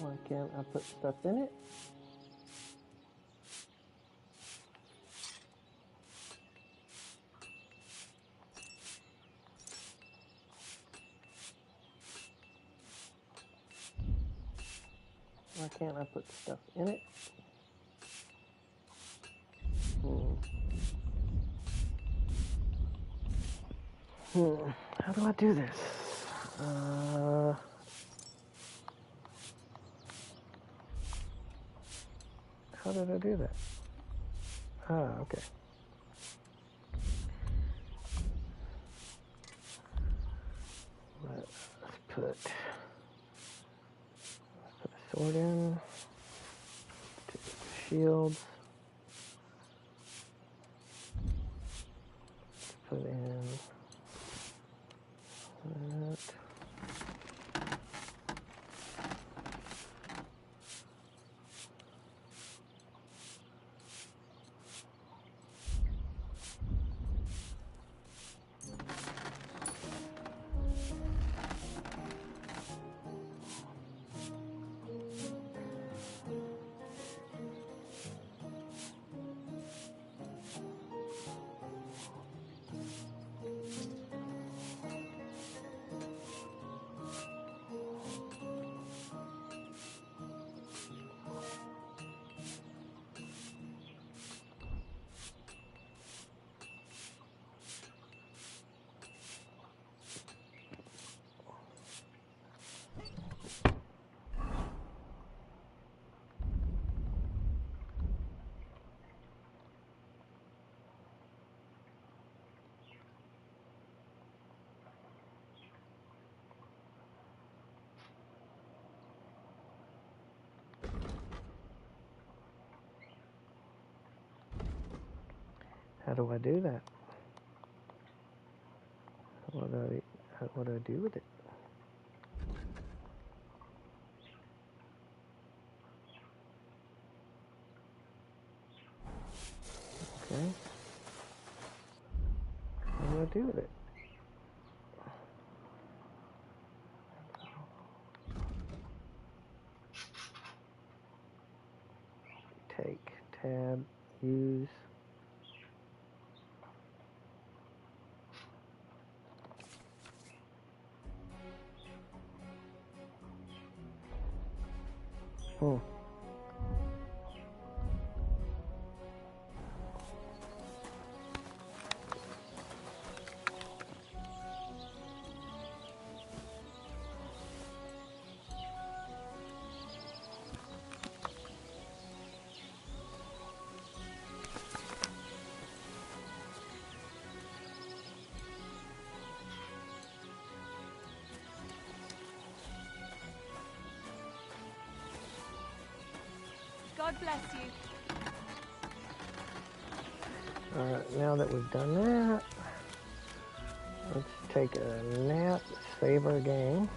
Why can't I put stuff in it? Why can't I put stuff in it? How do I do this? How did I do that? Ah, okay. Let's put a sword in. Shields. Put in that. How do I do that? What do I do with it? Okay. What do I do with it? Take, tab, use. God bless you. Alright, now that we've done that, let's take a nap, save our game.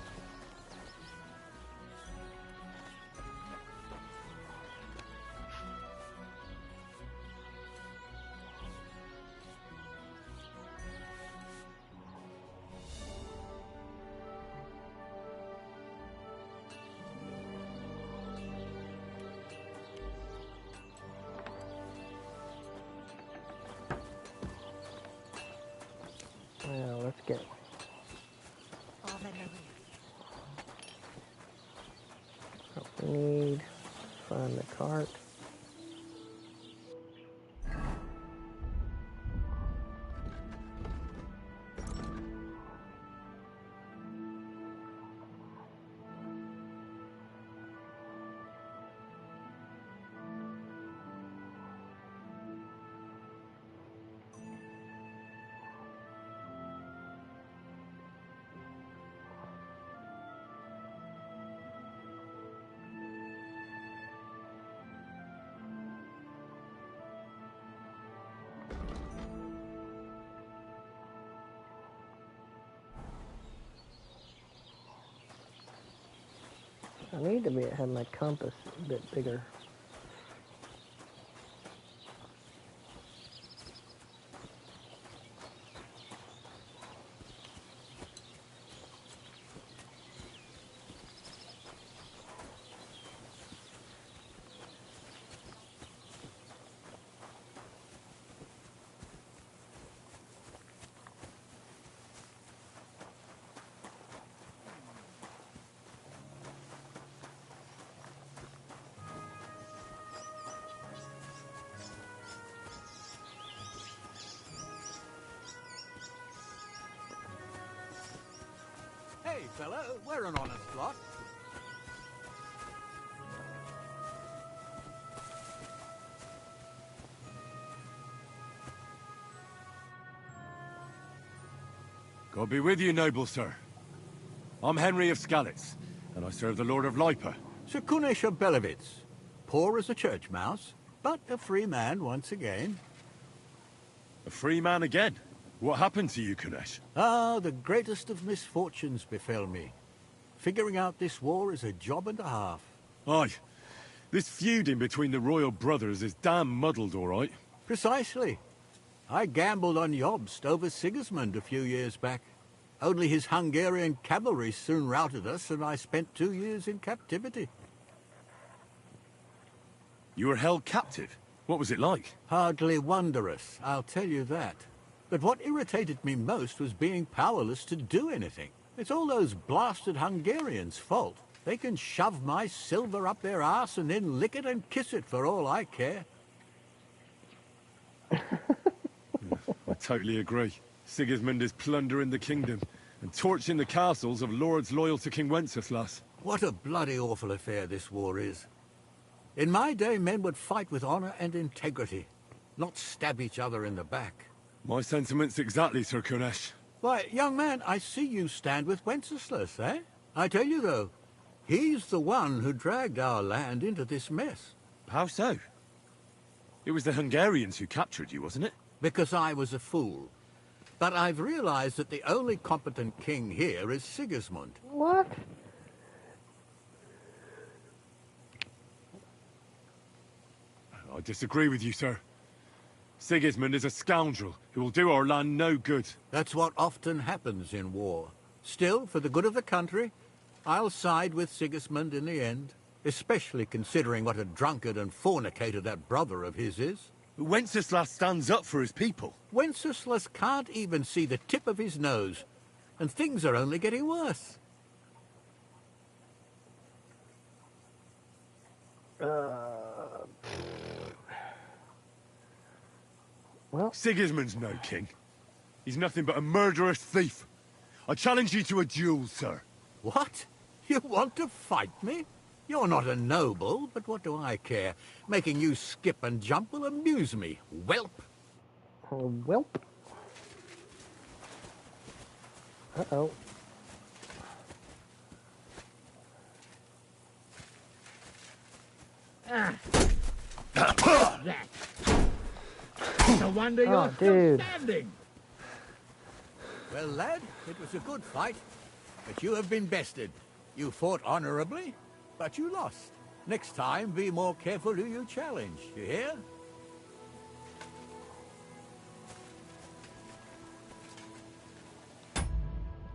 Now let's get what we need. Find the cart. I need to have my compass a bit bigger. fellow. We're an honest lot. God be with you, noble sir. I'm Henry of Sckalitz, and I serve the Lord of Lipa. Sir of Belevitz. Poor as a church mouse, but a free man once again. A free man again? What happened to you, Kunesh? Ah, the greatest of misfortunes befell me. Figuring out this war is a job and a half. Aye. This feuding between the royal brothers is damn muddled, all right. Precisely. I gambled on Jobst over Sigismund a few years back. Only his Hungarian cavalry soon routed us, and I spent 2 years in captivity. You were held captive? What was it like? Hardly wondrous, I'll tell you that. But what irritated me most was being powerless to do anything. It's all those blasted Hungarians' fault. They can shove my silver up their arse and then lick it and kiss it for all I care. I totally agree. Sigismund is plundering the kingdom and torching the castles of lords loyal to King Wenceslas. What a bloody awful affair this war is. In my day, men would fight with honor and integrity, not stab each other in the back. My sentiments exactly, Sir Kunesh. Why, young man, I see you stand with Wenceslas, eh? I tell you, though, he's the one who dragged our land into this mess. How so? It was the Hungarians who captured you, wasn't it? Because I was a fool. But I've realized that the only competent king here is Sigismund. What? I disagree with you, sir. Sigismund is a scoundrel who will do our land no good. That's what often happens in war. Still, for the good of the country, I'll side with Sigismund in the end, especially considering what a drunkard and fornicator that brother of his is. Wenceslas stands up for his people. Wenceslas can't even see the tip of his nose, and things are only getting worse. Well, Sigismund's no king. He's nothing but a murderous thief. I challenge you to a duel, sir. What? You want to fight me? You're not a noble, but what do I care? Making you skip and jump will amuse me, whelp. Whelp. Uh-oh. That. No wonder you're still standing. Well, lad, it was a good fight, but you have been bested. You fought honorably, but you lost. Next time, be more careful who you challenge, you hear?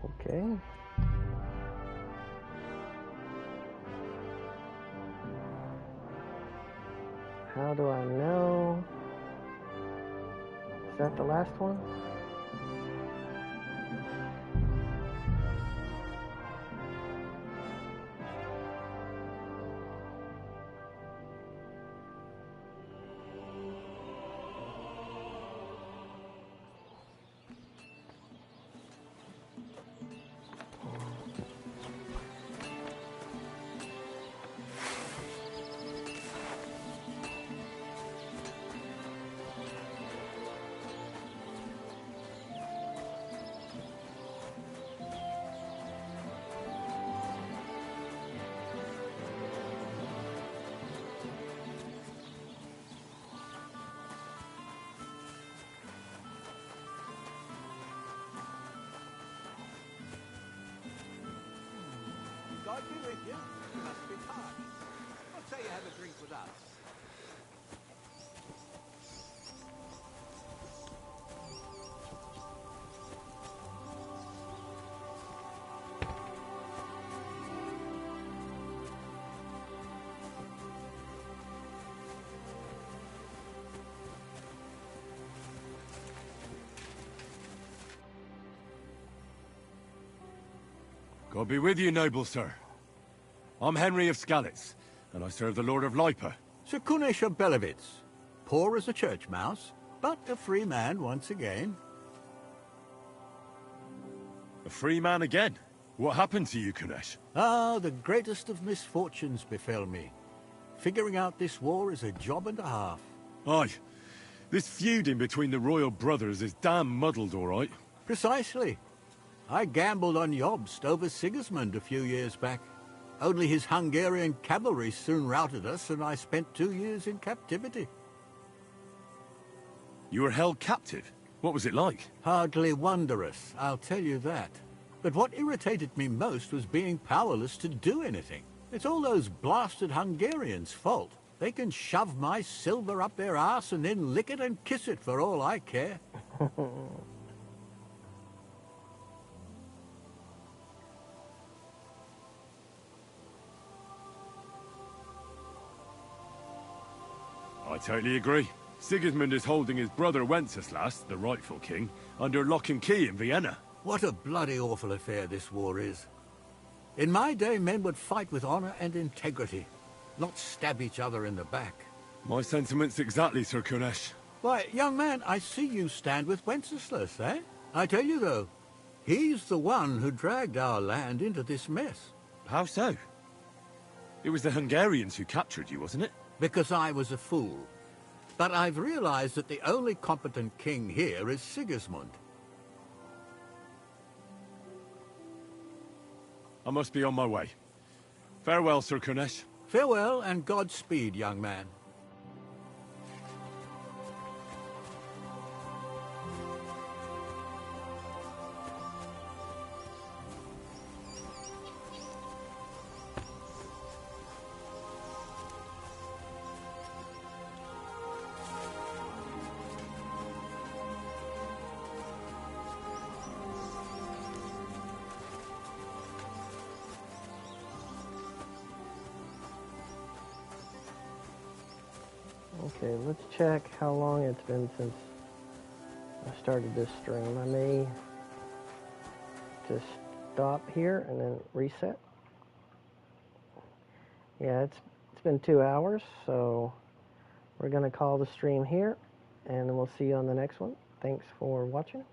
Okay. How do I know? Is that the last one? God be with you. You must be tired. What say you have a drink with us? God be with you, noble sir. I'm Henry of Sckalitz, and I serve the Lord of Lipa. Sir of Belevitz. Poor as a church mouse, but a free man once again. A free man again? What happened to you, Kunesh? Ah, the greatest of misfortunes befell me. Figuring out this war is a job and a half. Aye. This feuding between the royal brothers is damn muddled, all right. Precisely. I gambled on Jobst over Sigismund a few years back. Only his Hungarian cavalry soon routed us, and I spent 2 years in captivity. You were held captive? What was it like? Hardly wondrous, I'll tell you that. But what irritated me most was being powerless to do anything. It's all those blasted Hungarians' fault. They can shove my silver up their arse and then lick it and kiss it for all I care. I totally agree. Sigismund is holding his brother Wenceslas, the rightful king, under lock and key in Vienna. What a bloody awful affair this war is. In my day, men would fight with honor and integrity, not stab each other in the back. My sentiments exactly, Sir Kunesh. Why, young man, I see you stand with Wenceslas, eh? I tell you, though, he's the one who dragged our land into this mess. How so? It was the Hungarians who captured you, wasn't it? Because I was a fool. But I've realized that the only competent king here is Sigismund. I must be on my way. Farewell, Sir Kunesh. Farewell and Godspeed, young man. Okay, let's check how long it's been since I started this stream. I may just stop here and then reset. Yeah, it's been 2 hours, so we're going to call the stream here, and we'll see you on the next one. Thanks for watching.